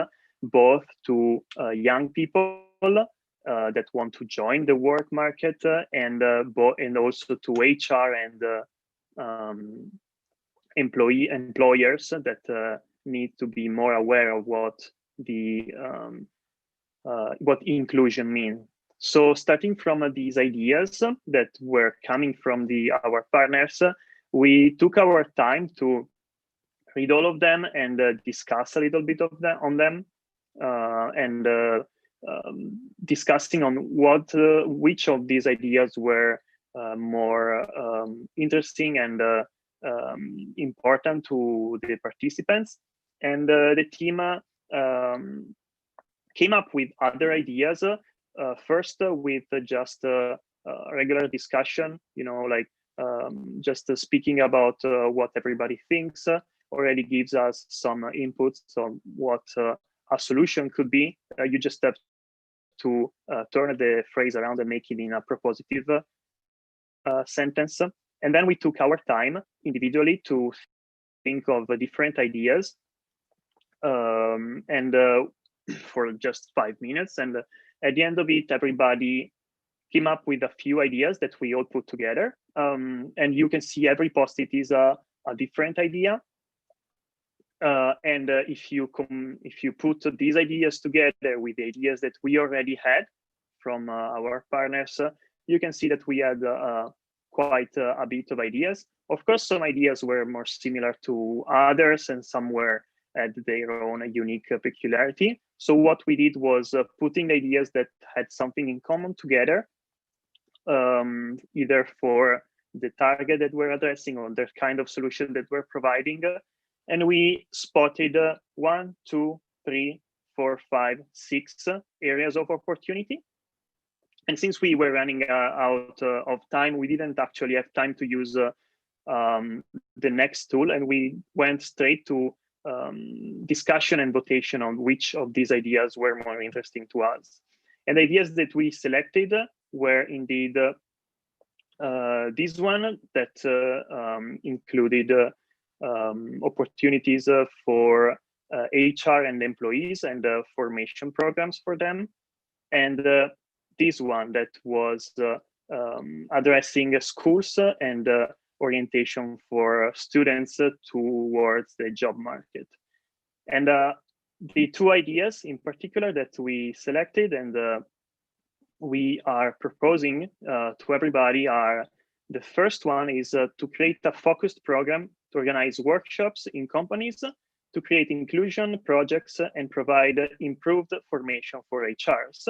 both to young people that want to join the work market, and also to HR and employers that need to be more aware of what inclusion means. So starting from these ideas that were coming from our partners, we took our time to read all of them and discuss a little bit of on them, and discussing on which of these ideas were more interesting and important to the participants. And the team came up with other ideas. First, with just a regular discussion, like just speaking about what everybody thinks already gives us some inputs on what a solution could be. You just have to turn the phrase around and make it in a propositive sentence. And then we took our time individually to think of different ideas, and for just 5 minutes. And at the end of it, everybody came up with a few ideas that we all put together. And you can see every post-it is a different idea. And if you put these ideas together with the ideas that we already had from our partners, you can see that we had quite a bit of ideas. Of course, some ideas were more similar to others, and some had their own unique peculiarity. So what we did was putting the ideas that had something in common together, either for the target that we're addressing or the kind of solution that we're providing. And we spotted 1, 2, 3, 4, 5, 6 areas of opportunity. And since we were running out of time, we didn't actually have time to use the next tool, and we went straight to discussion and votation on which of these ideas were more interesting to us. And the ideas that we selected were indeed this one that included opportunities for HR and employees and formation programs for them. And this one that was addressing schools and orientation for students towards the job market. And the two ideas in particular that we selected and we are proposing to everybody are, the first one is to create a focused program to organize workshops in companies to create inclusion projects and provide improved formation for HRs.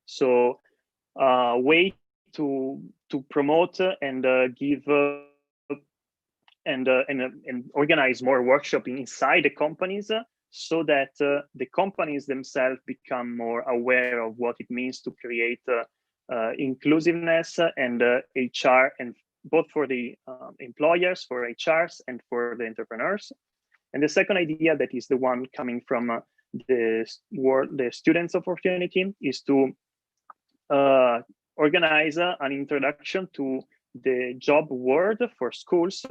So a way to promote and give and organize more workshops inside the companies, so that the companies themselves become more aware of what it means to create inclusiveness and HR, and both for the employers, for HRs, and for the entrepreneurs. And the second idea, that is the one coming from the students' opportunity, is to organize an introduction to the job world for schools,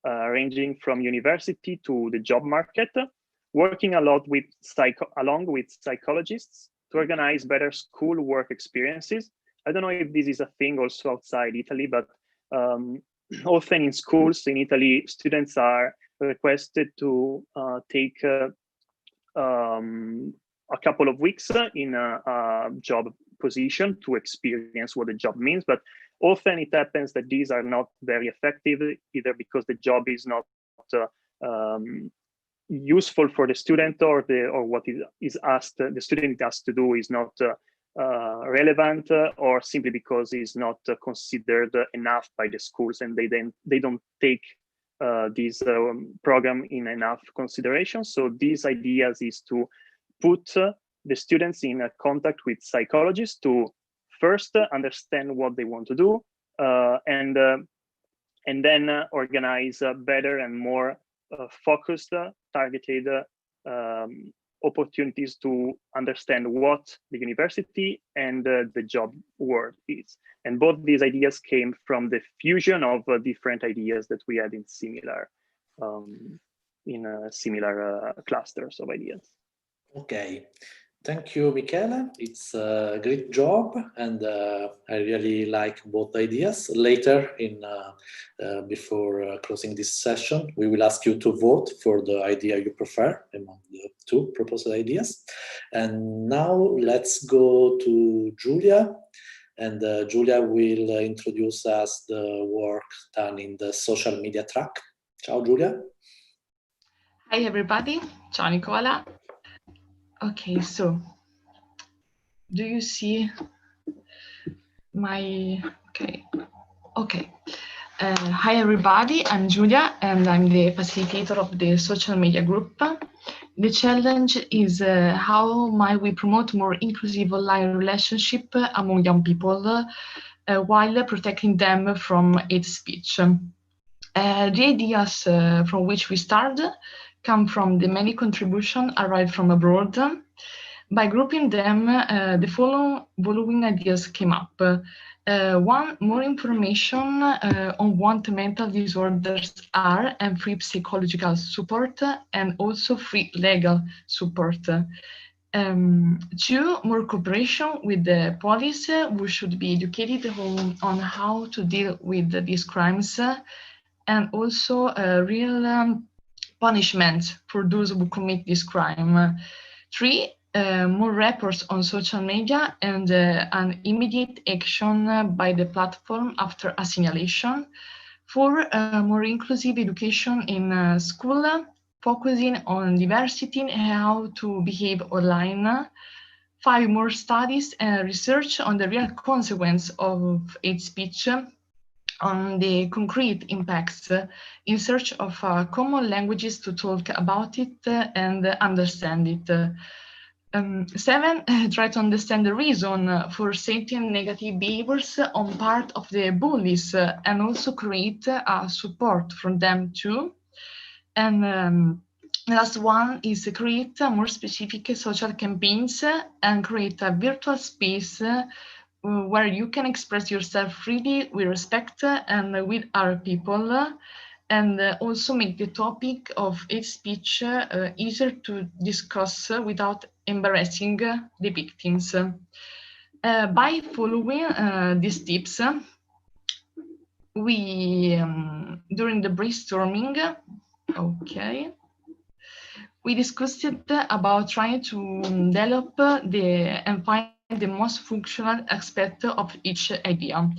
ranging from university to the job market, working a lot with along with psychologists to organize better school work experiences. I don't know if this is a thing also outside Italy, but often in schools in Italy, students are requested to take a couple of weeks in a job position to experience what the job means. But often it happens that these are not very effective, either because the job is not useful for the student, or what is asked, the student asked to do is not relevant, or simply because it's not considered enough by the schools, and they don't take this program in enough consideration. So these ideas is to put the students in contact with psychologists to first understand what they want to do, and then organize better and more focused, targeted opportunities to understand what the university and the job world is. And both these ideas came from the fusion of different ideas that we had in similar clusters of ideas.
Okay. Thank you, Michele. It's a great job, and I really like both ideas. Later, before closing this session, we will ask you to vote for the idea you prefer among the two proposed ideas. And now let's go to Giulia, and Giulia will introduce us the work done in the social media track. Ciao, Giulia.
Hi everybody, ciao Nicola. Okay, so do you see my, okay. Hi everybody, I'm Giulia and I'm the facilitator of the social media group. The challenge is how might we promote more inclusive online relationship among young people while protecting them from hate speech. The ideas from which we start come from the many contributions arrived from abroad. By grouping them, the following ideas came up. One, more information on what mental disorders are and free psychological support and also free legal support. Two, more cooperation with the police who should be educated on how to deal with these crimes and also real punishment for those who commit this crime. Three, more reports on social media and an immediate action by the platform after a signalation. Four, more inclusive education in school, focusing on diversity and how to behave online. Five, more studies and research on the real consequence of hate speech on the concrete impacts in search of common languages to talk about it and understand it. Seven, try to understand the reason for certain negative behaviors on part of the bullies and also create support from them too. And the last one is create more specific social campaigns and create a virtual space where you can express yourself freely with respect and with other people, and also make the topic of hate speech easier to discuss without embarrassing the victims. By following these tips, we, during the brainstorming, we discussed about trying to develop and find the most functional aspect of each idea.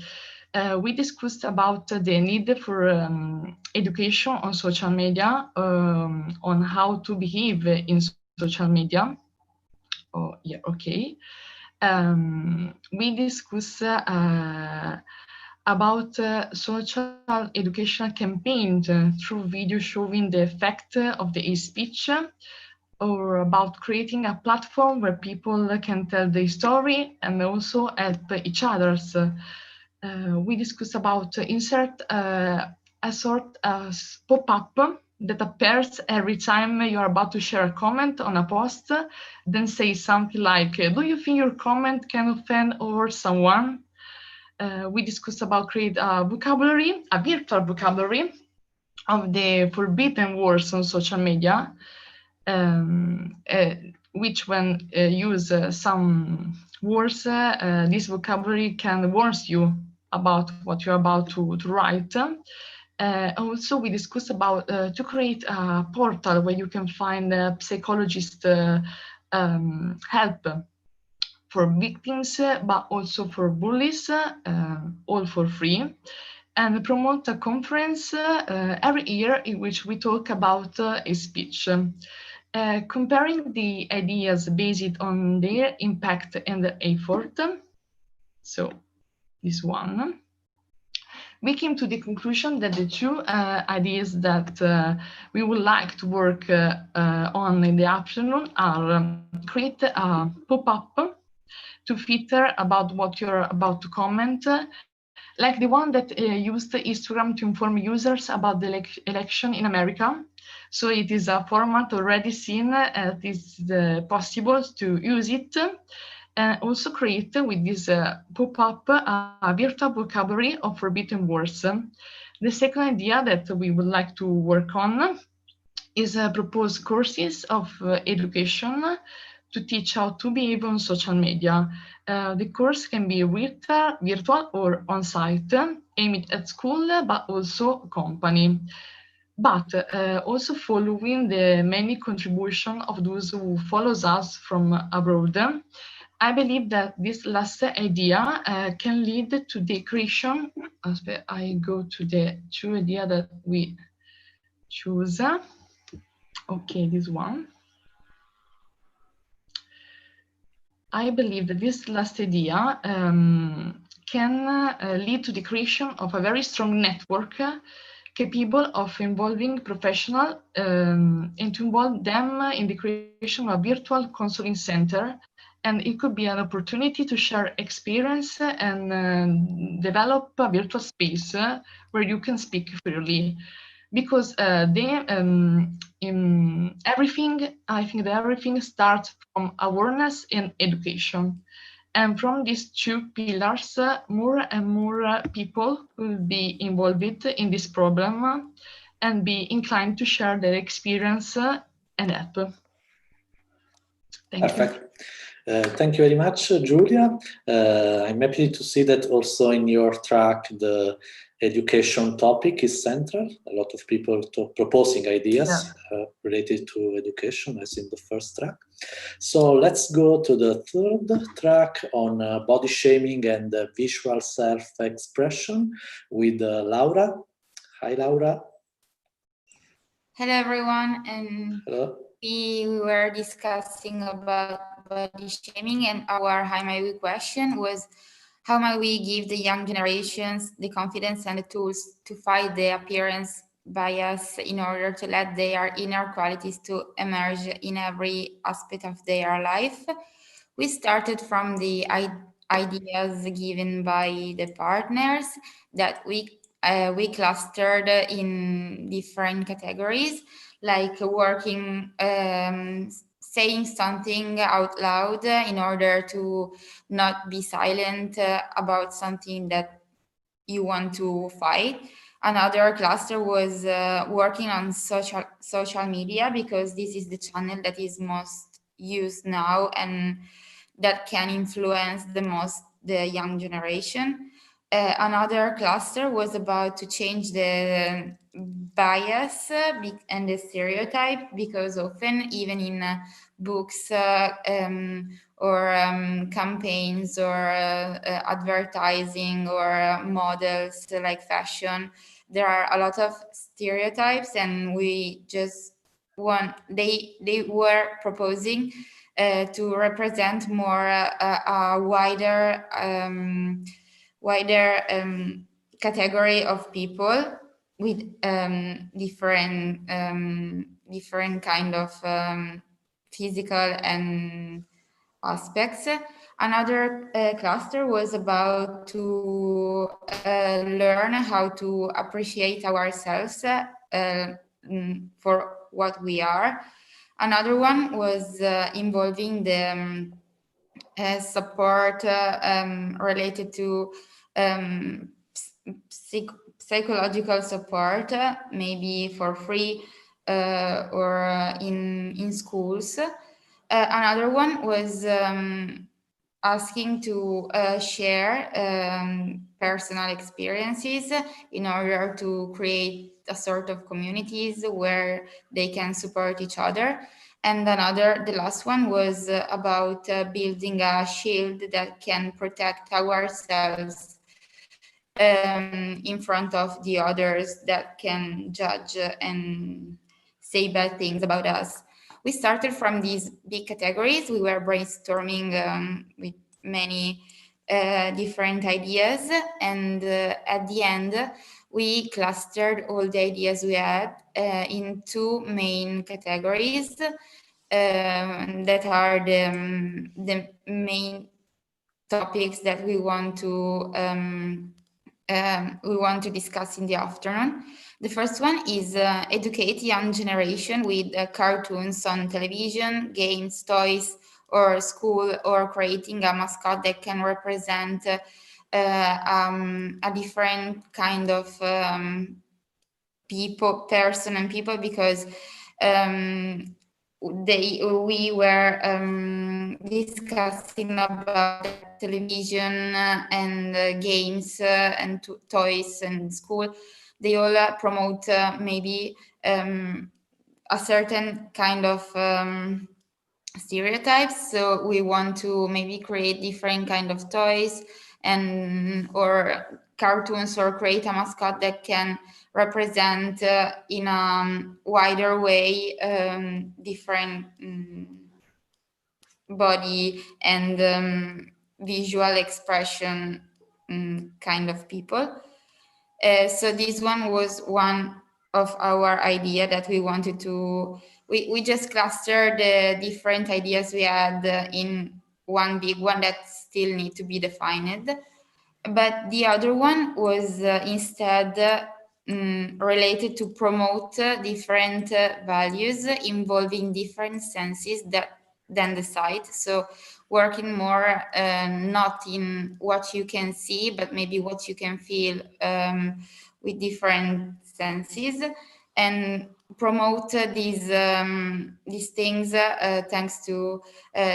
We discussed about the need for education on social media, on how to behave in social media. We discussed about social educational campaigns through video showing the effect of the hate speech, or about creating a platform where people can tell their story and also help each other. We discussed about insert a sort of pop-up that appears every time you're about to share a comment on a post, then say something like, do you think your comment can offend or someone? We discussed about create a vocabulary, a virtual vocabulary of the forbidden words on social media, which when use some words, this vocabulary can warn you about what you're about to write. Also, we discussed about to create a portal where you can find psychologist help for victims, but also for bullies, all for free, and promote a conference every year in which we talk about hate speech. Comparing the ideas based on their impact and the effort. So this one. We came to the conclusion that the two ideas that we would like to work on in the afternoon are create a pop-up to filter about what you're about to comment, like the one that used Instagram to inform users about the election in America. So it is a format already seen, it is possible to use it, and also create with this pop-up a virtual vocabulary of forbidden words. The second idea that we would like to work on is propose courses of education to teach how to behave on social media. The course can be virtual or on-site, aimed at school, but also company. But also following the many contributions of those who follows us from abroad, I believe that this last idea can lead to the creation. I go to the two ideas that we choose. Okay, this one. I believe that this last idea can lead to the creation of a very strong network capable of involving professionals and to involve them in the creation of a virtual counseling center. And it could be an opportunity to share experience and develop a virtual space where you can speak freely. Because I think that everything starts from awareness and education. And from these two pillars, more and more people will be involved in this problem and be inclined to share their experience and help. Thank
Perfect.
you.
Thank you very much, Julia. I'm happy to see that also in your track, the education topic is central. A lot of people proposing ideas related to education, as in the first track. So let's go to the third track on body shaming and visual self-expression with Laura. Hi, Laura.
Hello, everyone. And
hello.
We were discussing about body shaming, and our Hi My We question was, how might we give the young generations the confidence and the tools to fight the appearance bias in order to let their inner qualities to emerge in every aspect of their life? We started from the ideas given by the partners that we clustered in different categories, like working, saying something out loud in order to not be silent about something that you want to fight. Another cluster was working on social media, because this is the channel that is most used now and that can influence the most the young generation. Another cluster was about to change the bias and the stereotype, because often even in books or campaigns or advertising or models like fashion, there are a lot of stereotypes, and we just they were proposing to represent more a wider category of people with different kind of physical and aspects. Another cluster was about to learn how to appreciate ourselves for what we are. Another one was involving the support related to psychological support, maybe for free or in schools. Another one was asking to share personal experiences in order to create a sort of communities where they can support each other. And the last one was about building a shield that can protect ourselves in front of the others that can judge and say bad things about us. We started from these big categories. We were brainstorming with many different ideas, and at the end, we clustered all the ideas we had in two main categories that are the main topics that we want to discuss in the afternoon. The first one is educate young generation with cartoons on television, games, toys, or school, or creating a mascot that can represent a different kind of person and people, because we were discussing about television and games and toys and school. They all promote maybe a certain kind of stereotypes. So we want to maybe create different kind of toys and or cartoons or create a mascot that can represent in a wider way different body and visual expression kind of people. So this one was one of our idea that we wanted to, we just clustered the different ideas we had in one big one that still need to be defined. But the other one was instead related to promote different values involving different senses than the sight. So working more not in what you can see, but maybe what you can feel with different senses, and promote these things thanks to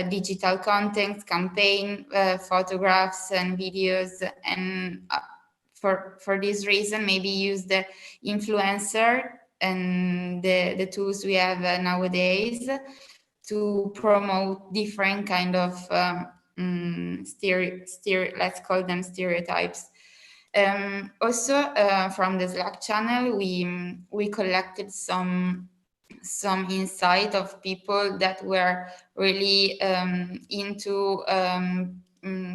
digital content, campaign, photographs and videos, and for this reason maybe use the influencer and the tools we have nowadays to promote different kind of let's call them stereotypes. Also from the Slack channel, we collected some insight of people that were really into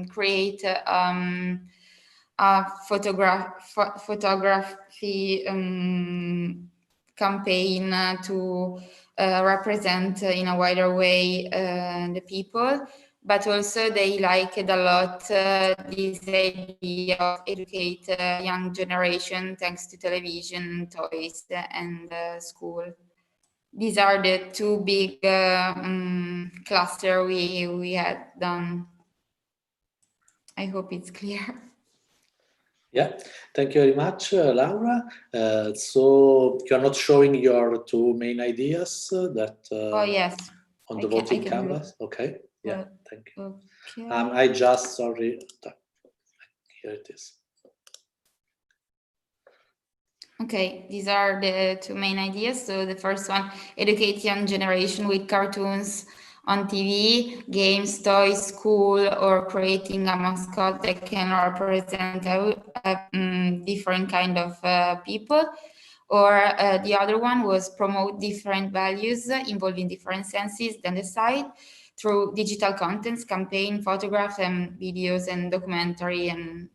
create a photography campaign to represent in a wider way the people, but also they liked a lot this idea of educate young generation thanks to television, toys, and school. These are the two big cluster we had done. I hope it's clear.
Yeah, thank you very much, Laura. So you're not showing your two main ideas that
oh yes,
on the voting canvas. Okay, yeah, thank you.
Okay.
I just sorry. Here it is.
Okay, these are the two main ideas. So the first one, educate young generation with cartoons on TV, games, toys, school, or creating a mascot that can represent different kind of people. Or the other one was promote different values involving different senses than the sight through digital contents, campaign, photographs, and videos, and documentary, and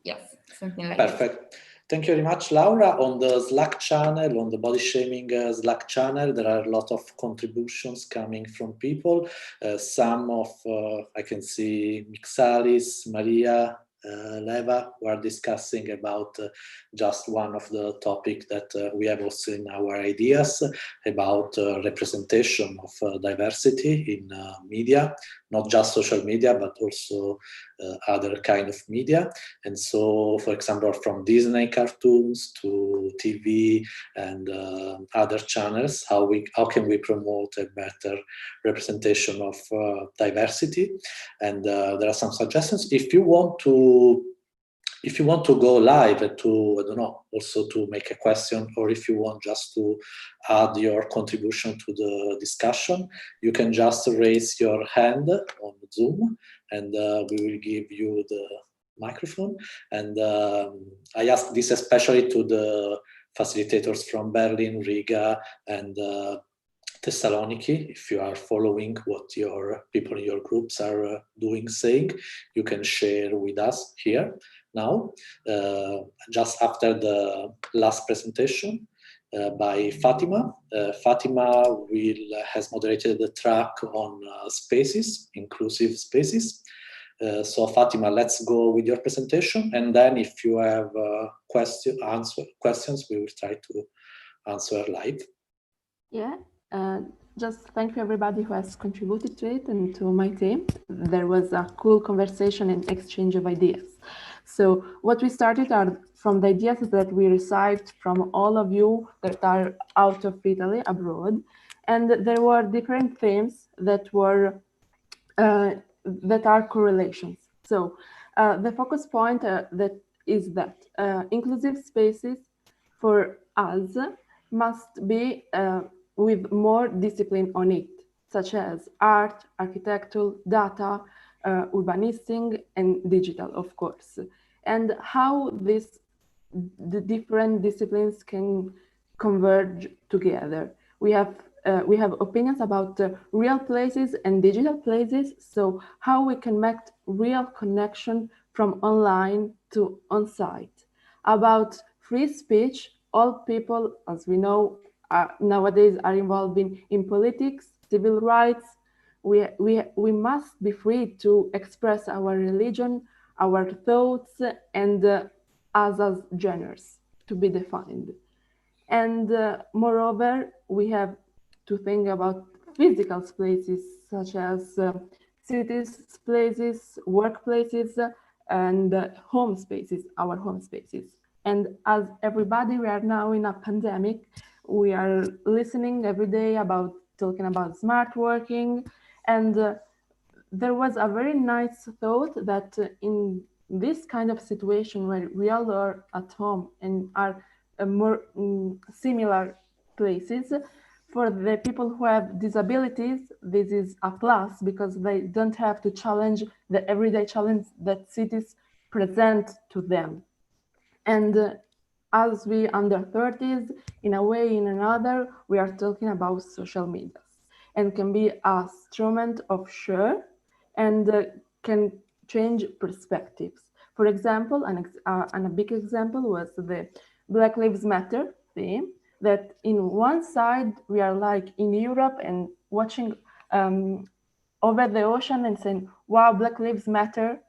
yes, something like that.
Perfect. Thank you very much, Laura. On the Slack channel, on the body shaming Slack channel, there are a lot of contributions coming from people. Some of, I can see Mixalis, Maria, Leva, who are discussing about just one of the topics that we have also in our ideas about representation of diversity in media, not just social media, but also other kind of media. And so, for example, from Disney cartoons to TV and other channels, how can we promote a better representation of diversity? And there are some suggestions. If you want to go live to, I don't know, also to make a question, or if you want just to add your contribution to the discussion, you can just raise your hand on Zoom, and we will give you the microphone. And I ask this especially to the facilitators from Berlin, Riga, and Thessaloniki. If you are following what your people in your groups are doing, saying, you can share with us here now, just after the last presentation by Fatima. Fatima has moderated the track on spaces, inclusive spaces. So Fatima, let's go with your presentation, and then if you have questions, we will try to answer live.
Yeah. Just thank you everybody who has contributed to it and to my team. There was a cool conversation and exchange of ideas. So what we started are from the ideas that we received from all of you that are out of Italy, abroad. And there were different themes that were that are correlations. So the focus point is that inclusive spaces for us must be with more discipline on it, such as art, architecture, data, urbanistic, and digital, of course. and how the different disciplines can converge together. We have opinions about real places and digital places, so how we can make real connection from online to on-site. About free speech, all people, as we know, nowadays are involved in politics, civil rights. We must be free to express our religion, our thoughts, and as genders to be defined. And moreover, we have to think about physical places such as cities, places, workplaces, and home spaces, our home spaces. And as everybody, we are now in a pandemic. We are listening every day about talking about smart working, and there was a very nice thought that in this kind of situation where we all are at home and are more similar places, for the people who have disabilities, this is a plus because they don't have to challenge the everyday challenge that cities present to them. And as we under 30s, in a way, in another, we are talking about social media and can be an instrument of share and can change perspectives. For example, a big example was the Black Lives Matter theme, that in one side, we are like in Europe and watching over the ocean and saying, wow, Black Lives Matter,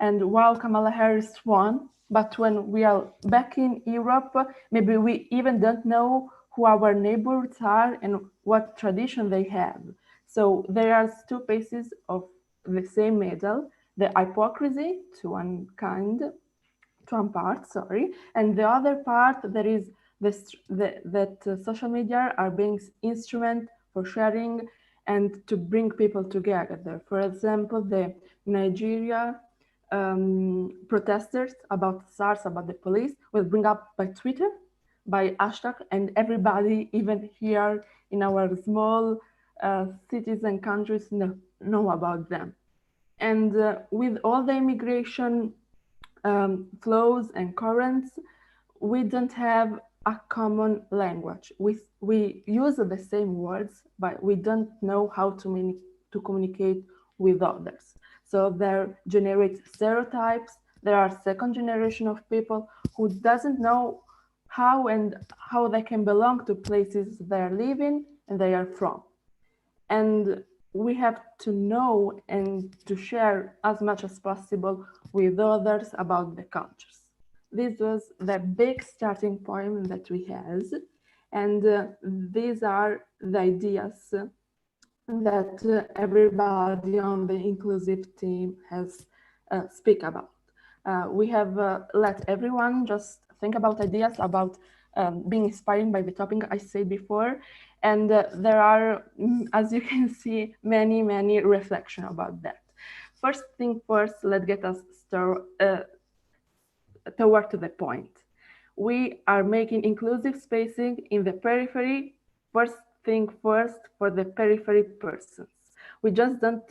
and wow, Kamala Harris won. But when we are back in Europe, maybe we even don't know who our neighbors are and what tradition they have. So there are two pieces of the same medal, the hypocrisy to one part, sorry, and the other part, there is that social media are being instrument for sharing and to bring people together. For example, the Nigeria protesters about SARS, about the police, will bring up by Twitter, by hashtag, and everybody, even here in our small cities and countries, know about them. And with all the immigration flows and currents, we don't have a common language. We use the same words, but we don't know how to communicate with others. So there generate stereotypes. There are second generation of people who doesn't know how they can belong to places they're living and they are from. And we have to know and to share as much as possible with others about the cultures. This was the big starting point that we had, and these are the ideas that everybody on the inclusive team has speak about. We have let everyone just think about ideas about being inspired by the topic I said before, and there are, as you can see, many reflections about that. First thing first, let's get us toward to the point. We are making inclusive spacing in the periphery. First thing first, for the periphery persons. We just don't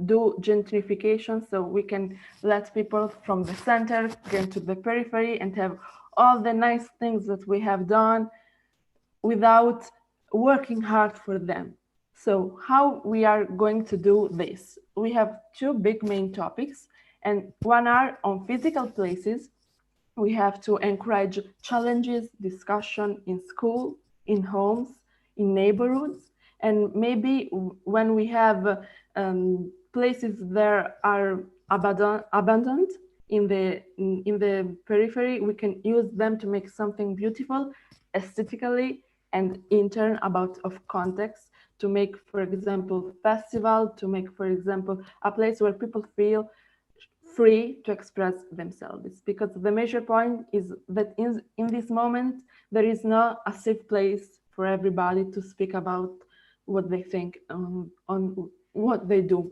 do gentrification, so we can let people from the center get to the periphery and have all the nice things that we have done without working hard for them. So how we are going to do this? We have two big main topics, and one are on physical places. We have to encourage challenges, discussion in school, in homes, in neighborhoods, and maybe when we have places that are abandoned in the periphery, we can use them to make something beautiful aesthetically and in turn of context, to make, for example, festival, to make, for example, a place where people feel free to express themselves, because the major point is that in this moment there is not a safe place for everybody to speak about what they think on what they do.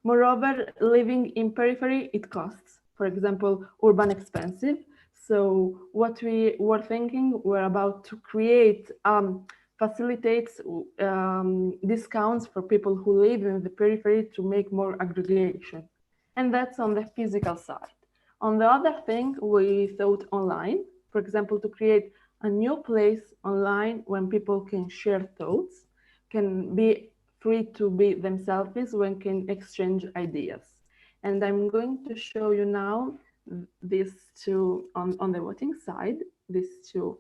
Moreover, living in periphery, it costs. For example, urban expensive. So what we were thinking, we're about to create facilitates discounts for people who live in the periphery to make more aggregation. And that's on the physical side. On the other thing, we thought online, for example, to create a new place online when people can share thoughts, can be free to be themselves, when can exchange ideas. And I'm going to show you now these two on the voting side, these two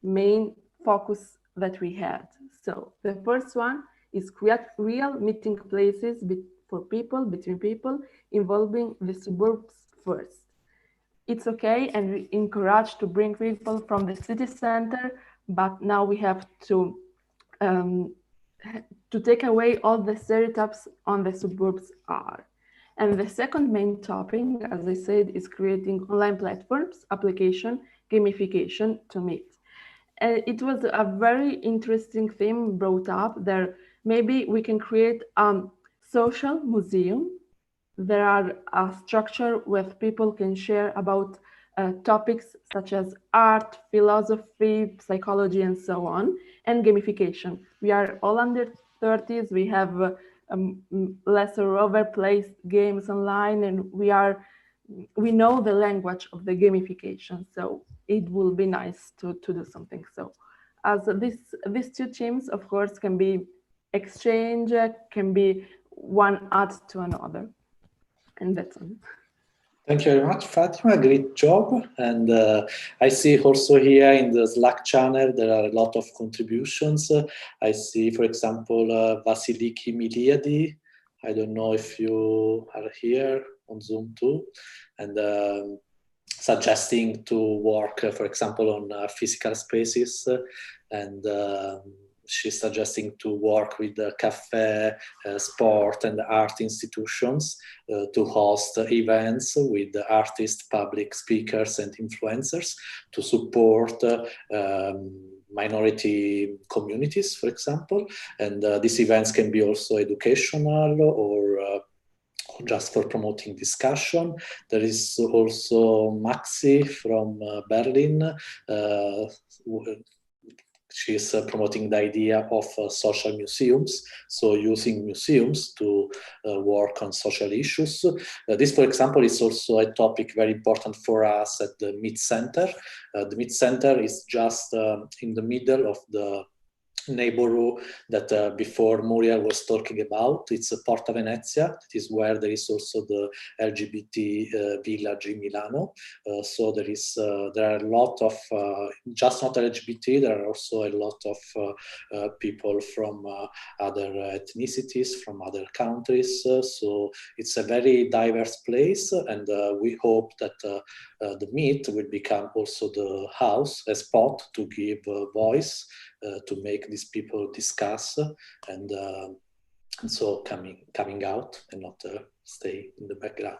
main focus that we had. So the first one is create real meeting places for people, between people, involving the suburbs first. It's okay, and we encourage to bring people from the city center, but now we have to take away all the stereotypes on the suburbs are. And the second main topic, as I said, is creating online platforms, application, gamification to meet. It was a very interesting theme brought up there. Maybe we can create a social museum. There are a structure where people can share about topics such as art, philosophy, psychology, and so on, and gamification. We are all under 30s. We have lesser overplayed games online, and we know the language of the gamification. So it will be nice to do something. So as these two teams, of course, can be exchange, can be one add to another. And that's all.
Thank you very much, Fatima. Great job. And I see also here in the Slack channel, there are a lot of contributions. I see, for example, Vasiliki Miliadi. I don't know if you are here on Zoom too. And suggesting to work, for example, on physical spaces. And she's suggesting to work with the cafe, sport and art institutions to host events with the artists, public speakers and influencers to support minority communities, for example. And these events can be also educational or just for promoting discussion. There is also Maxi from Berlin. She's promoting the idea of social museums, so using museums to work on social issues. This, for example, is also a topic very important for us at the Meet Center. The Meet Center is just in the middle of the neighborhood that before Muriel was talking about. It's Porta Venezia. That is where there is also the LGBT village in Milano. So there are a lot of, just not LGBT, there are also a lot of people from other ethnicities, from other countries. So it's a very diverse place, and we hope that the Meet will become also the house, a spot to give voice, to make these people discuss and so coming out and not stay in the background.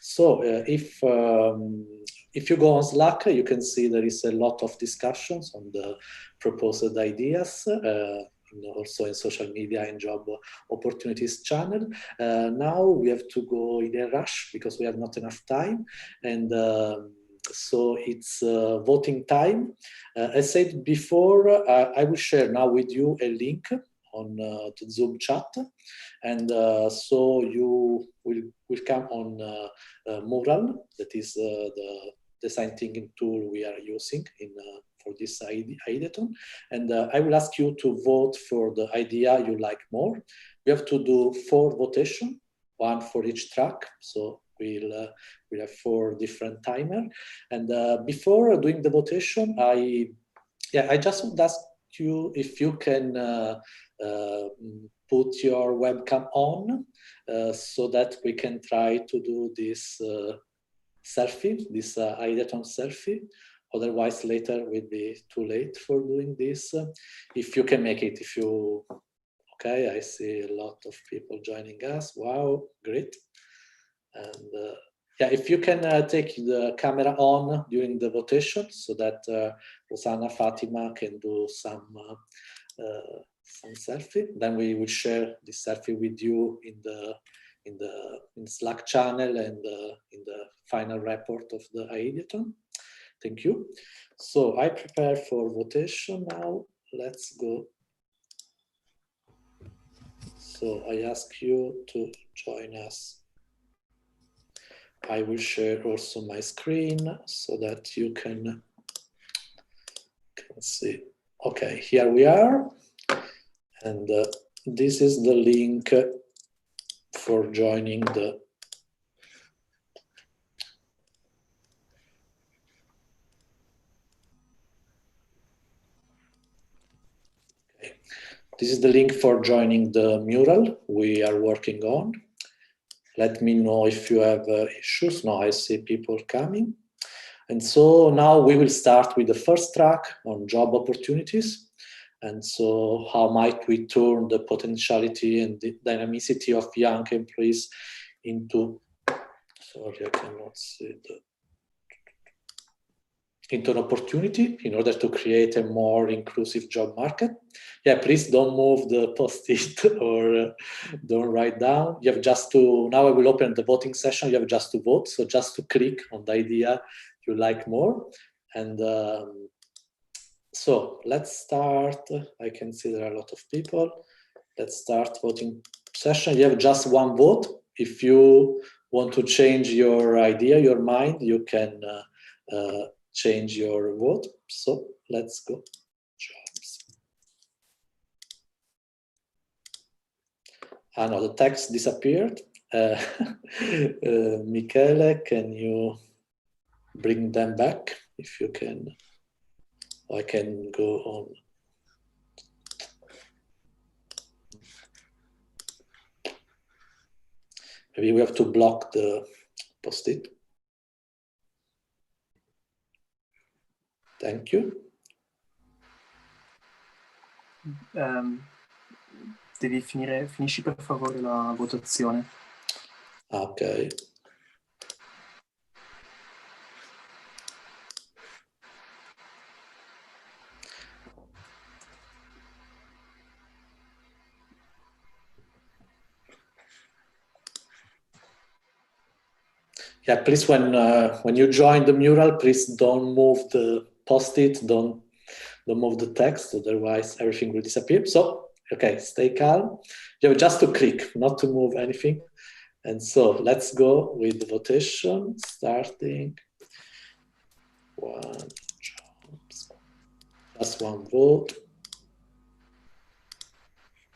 So if you go on Slack, you can see there is a lot of discussions on the proposed ideas, also in social media and job opportunities channel. Now we have to go in a rush because we have not enough time, and so it's voting time. As said before, I will share now with you a link on the Zoom chat, and so you will come on Mural, that is the design thinking tool we are using for this Ideathon, and I will ask you to vote for the idea you like more. We have to do 4 votations, 1 for each track, so we'll have 4 different timers. And before doing the votation, I just would ask you if you can put your webcam on so that we can try to do this selfie, this Ideathon selfie. Otherwise, later will be too late for doing this. If you can make it, okay, I see a lot of people joining us. Wow, great. And yeah, if you can take the camera on during the votation so that Rosanna, Fatima can do some selfie, then we will share this selfie with you in the Slack channel and in the final report of the Ideathon. Thank you. So I prepare for votation now. Let's go. So I ask you to join us I will share also my screen so that you can see. Okay, here we are. And this is the link for joining the This is the link for joining the mural we are working on. Let me know if you have issues. No, I see people coming. And so now we will start with the first track on job opportunities. And so how might we turn the potentiality and the dynamicity of young employees into, sorry, I cannot see into an opportunity in order to create a more inclusive job market. Yeah, please don't move the post-it or don't write down. You have just to, now I will open the voting session, you have just to vote. So just to click on the idea you like more. And so let's start. I can see there are a lot of people. Let's start voting session. You have just one vote. If you want to change your idea, your mind, you can change your vote. So let's go. Jobs. Ah, no, the text disappeared. Michele, can you bring them back if you can? I can go on. Maybe we have to block the post-it. Thank you.
Finisci per favore la votazione.
Ok. Yeah, please, when you join the mural, please don't move the post-it, don't move the text, otherwise everything will disappear. So, okay, stay calm. You have just to click, not to move anything. And so let's go with the votation, starting. One, just one vote.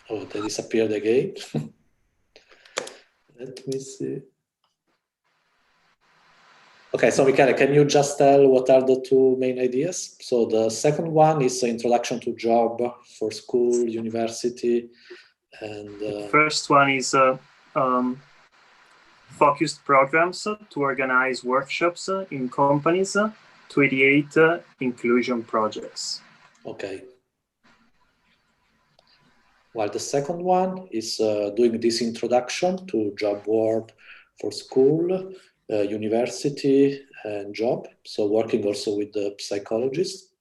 Oh, they disappeared again. Let me see. Okay, so Michele, can you just tell what are the two main ideas? So the second one is introduction to job for school, university, and...
The first one is focused programs to organize workshops in companies to ideate inclusion projects.
Okay. While the second one is doing this introduction to job board for school, university and job, so working also with the psychologist.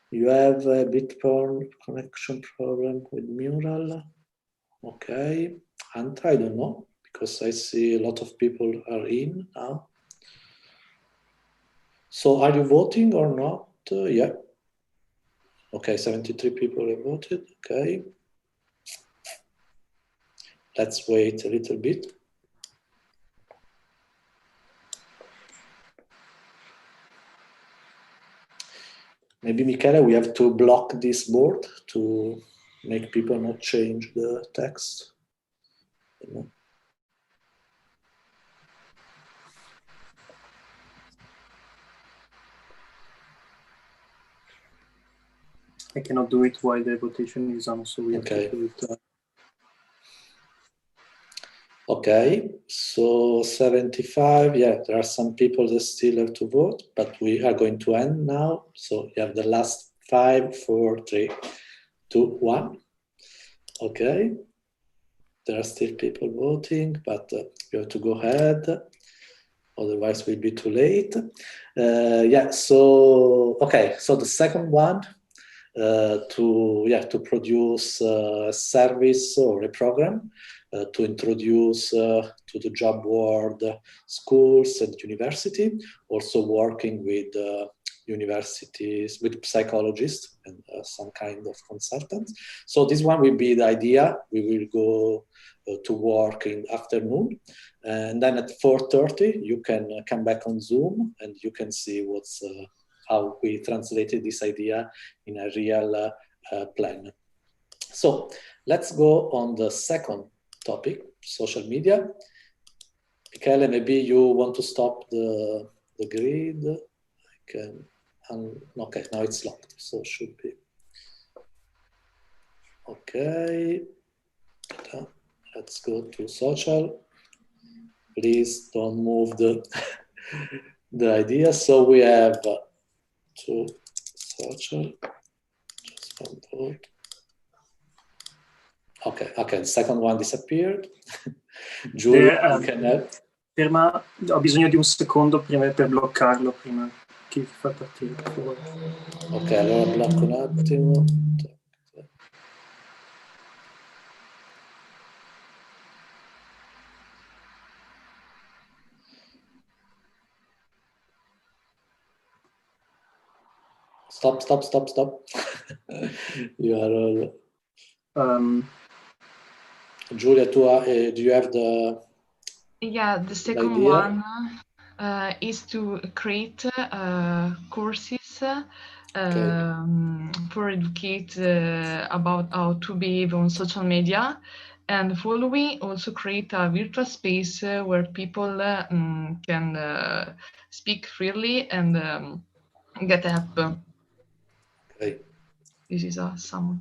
You have a Bitcoin connection problem with mural. Okay, Anta, I don't know, because I see a lot of people are in now. So are you voting or not? Yeah. Okay, 73 people have voted, okay. Let's wait a little bit. Maybe, Michele, we have to block this board to make people not change the text.
I cannot do it while the votation is on, so we have to do it.
Okay, so 75, yeah, there are some people that still have to vote, but we are going to end now. So you have the last 5, 4, 3, 2, 1. Okay, there are still people voting, but you have to go ahead, otherwise we'll be too late. Yeah, so, okay, so the second one, to produce a service or a program to introduce to the job board schools and university, also working with universities, with psychologists and some kind of consultants. So this one will be the idea. We will go to work in the afternoon. And then at 4:30, you can come back on Zoom and you can see what's how we translated this idea in a real plan. So let's go on the second topic, social media. Michele, maybe you want to stop the grid. I can, okay, now it's locked, so it should be. Okay, let's go to social. Please don't move the, the idea. So we have to social, just one vote. Okay, okay, the second one disappeared. Giulia, you can help.
Ferma, ho bisogno di un secondo prima per bloccarlo, prima che fa partire.
Ok, allora blocco un attimo. Stop, stop, stop, stop. You are all... Giulia, do you have the...
Yeah, the second one is to create courses for educate about how to behave on social media. And following, also create a virtual space where people can speak freely and get help.
Okay.
This is a summary.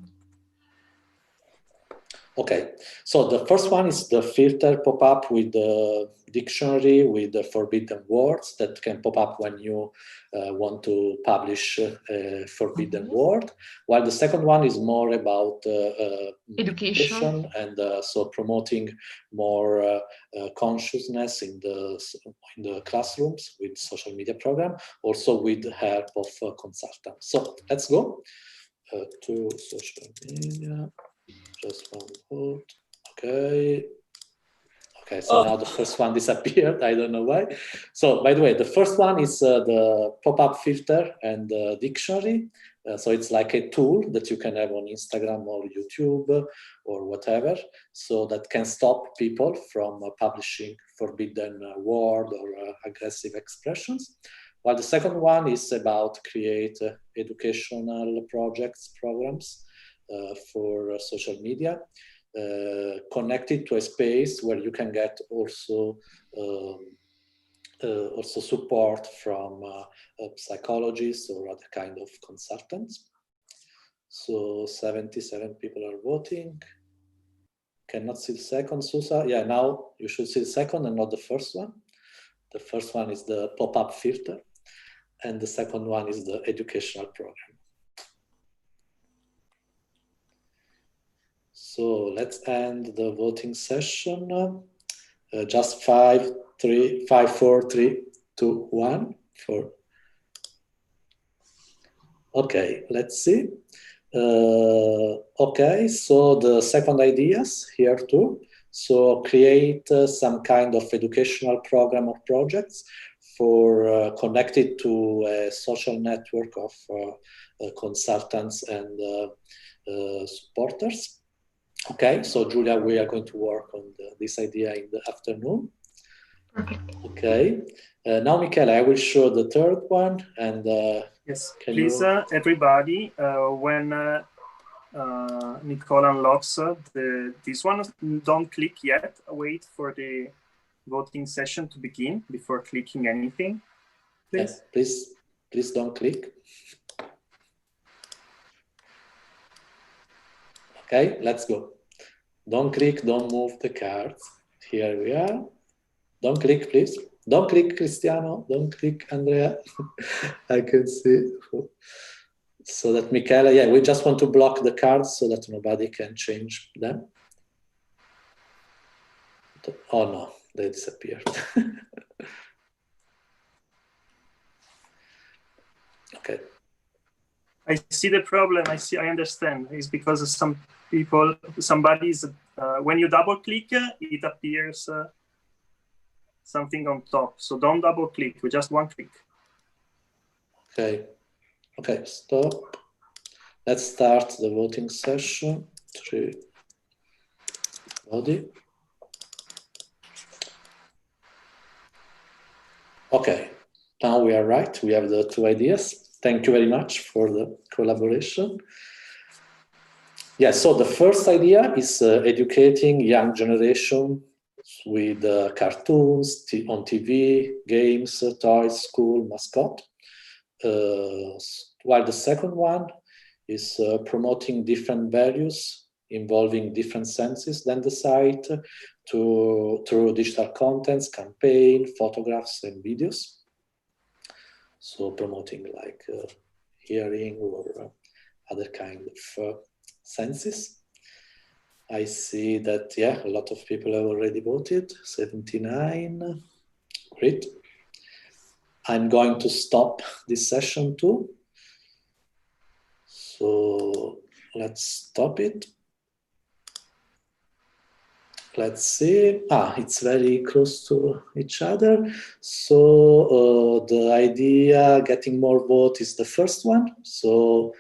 Okay, so the first one is the filter pop-up with the dictionary with the forbidden words that can pop up when you want to publish a forbidden word, while the second one is more about education and so promoting more consciousness in the classrooms with social media program, also with the help of consultants. So let's go to social media. Just one vote. Okay. Okay, so now the first one disappeared. I don't know why. So by the way, the first one is the pop-up filter and the dictionary. So it's like a tool that you can have on Instagram or YouTube or whatever, so that can stop people from publishing forbidden word or aggressive expressions. While the second one is about create educational projects, programs, for social media, connected to a space where you can get also support from psychologists or other kind of consultants. So 77 people are voting. Cannot see the second, Susa. Yeah, now you should see the second and not the first one. The first one is the pop-up filter, and the second one is the educational program. So let's end the voting session. Just 5, 4, 3, 2, 1. Okay, let's see. Okay, so the second ideas here too. So create some kind of educational program or projects for connected to a social network of consultants and supporters. Okay, so Giulia, we are going to work on this idea in the afternoon. Okay, now Michele, I will show the third one, and
yes, please, everybody, when Nicola unlocks this one, don't click yet. Wait for the voting session to begin before clicking anything. Please,
yes, please don't click. Okay, let's go. Don't click, don't move the cards. Here we are. Don't click, please. Don't click, Cristiano. Don't click, Andrea. I can see. So that Michele, yeah, we just want to block the cards so that nobody can change them. Oh no, they disappeared. Okay.
I see the problem. I understand. It's because some people, somebody's, when you double click, it appears something on top. So don't double click, with just one click.
Okay. Okay, stop. Let's start the voting session. 3 body. Okay, now we are right. We have the 2 ideas. Thank you very much for the collaboration. Yes, so the first idea is educating young generation with cartoons on TV, games, toys, school, mascot. While the second one is promoting different values involving different senses than the site through digital contents, campaign, photographs, and videos. So promoting like hearing or other kind of senses. I see that, yeah, a lot of people have already voted, 79, great. I'm going to stop this session too. So let's stop it. Let's see. It's very close to each other. So the idea getting more vote is the first one. So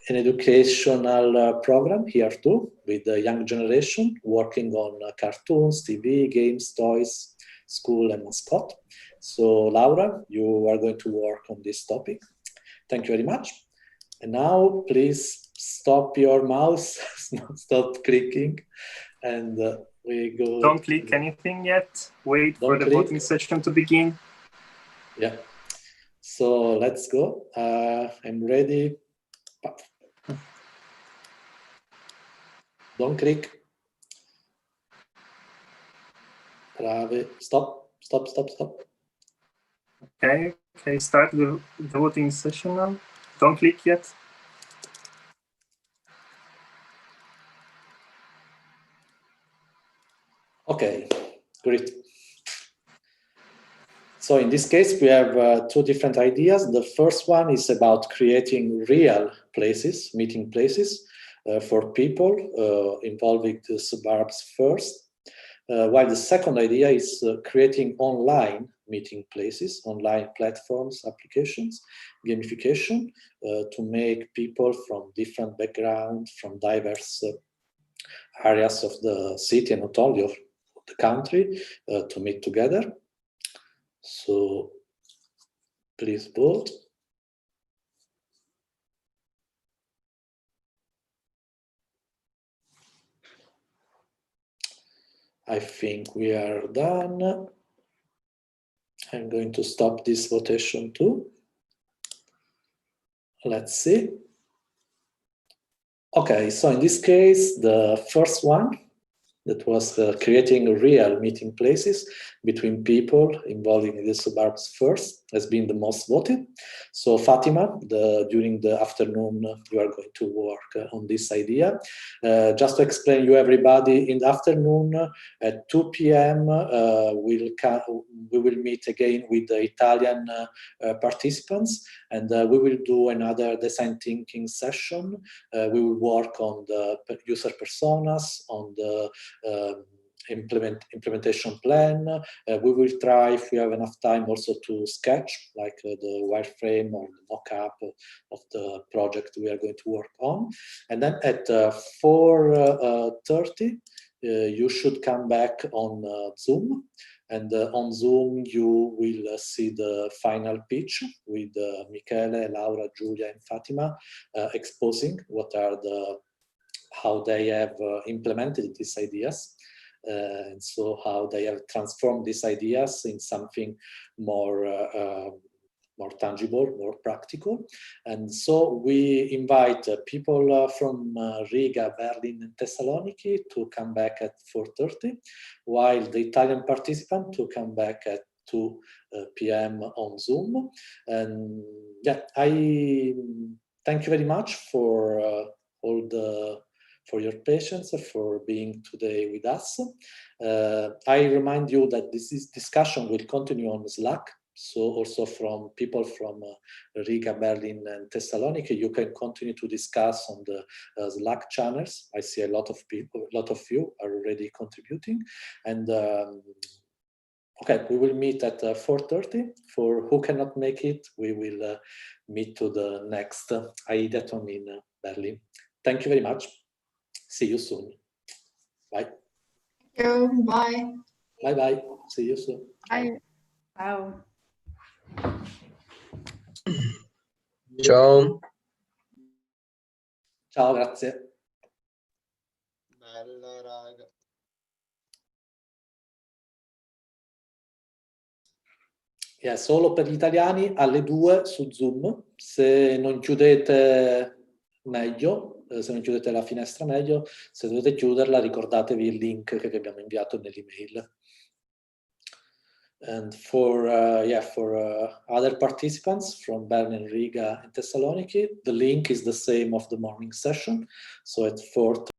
an educational program here too with the young generation working on cartoons, TV, games, toys, school, and mascot. So Laura, you are going to work on this topic. Thank you very much. And now please stop your mouse, stop clicking, and we go.
Don't click anything yet. Wait for the voting session to begin.
Yeah. So let's go. I'm ready. Don't click. Brave. Stop. Stop. Stop. Stop.
Okay. Okay. Start the voting session now. Don't click yet.
Okay. Great. So in this case, we have 2 different ideas. The first one is about creating real places, meeting places for people involving the suburbs first. While the second idea is creating online meeting places, online platforms, applications, gamification to make people from different backgrounds, from diverse areas of the city and not only of the country to meet together. So please vote. I think we are done. I'm going to stop this votation too. Let's see. Okay, so in this case, the first one that was creating real meeting places between people involving the suburbs first has been the most voted. So Fatima, during the afternoon, you are going to work on this idea. Just to explain you everybody, in the afternoon at 2 p.m. We will meet again with the Italian participants, and we will do another design thinking session. We will work on the user personas, on the implementation plan. We will try, if we have enough time, also to sketch like the wireframe or the mock-up of the project we are going to work on. And then at 4:30, you should come back on Zoom. And on Zoom, you will see the final pitch with Michele, Laura, Giulia, and Fatima exposing what are how they have implemented these ideas, and so how they have transformed these ideas in something more more tangible, more practical. And so we invite people from Riga, Berlin, and Thessaloniki to come back at 4:30, while the Italian participant to come back at 2 p.m. on Zoom. And yeah, I thank you very much for for your patience, for being today with us. I remind you that this discussion will continue on Slack. So also from people from Riga, Berlin, and Thessaloniki, you can continue to discuss on the Slack channels. I see a lot of people, a lot of you are already contributing. And Okay, we will meet at 4:30. For who cannot make it, we will meet to the next Ideathon in Berlin. Thank you very much. See you soon. Bye.
Thank you. Bye.
Bye-bye. See you soon.
Bye.
Ciao.
Ciao.
Ciao, grazie.
Bella raga.
Solo per gli italiani alle 2 su Zoom. Se non chiudete meglio, se non chiudete la finestra meglio, se dovete chiuderla ricordatevi il link che vi abbiamo inviato nell'email. And for other participants from Berlin, Riga, and Thessaloniki, the link is the same of the morning session. So at 4:30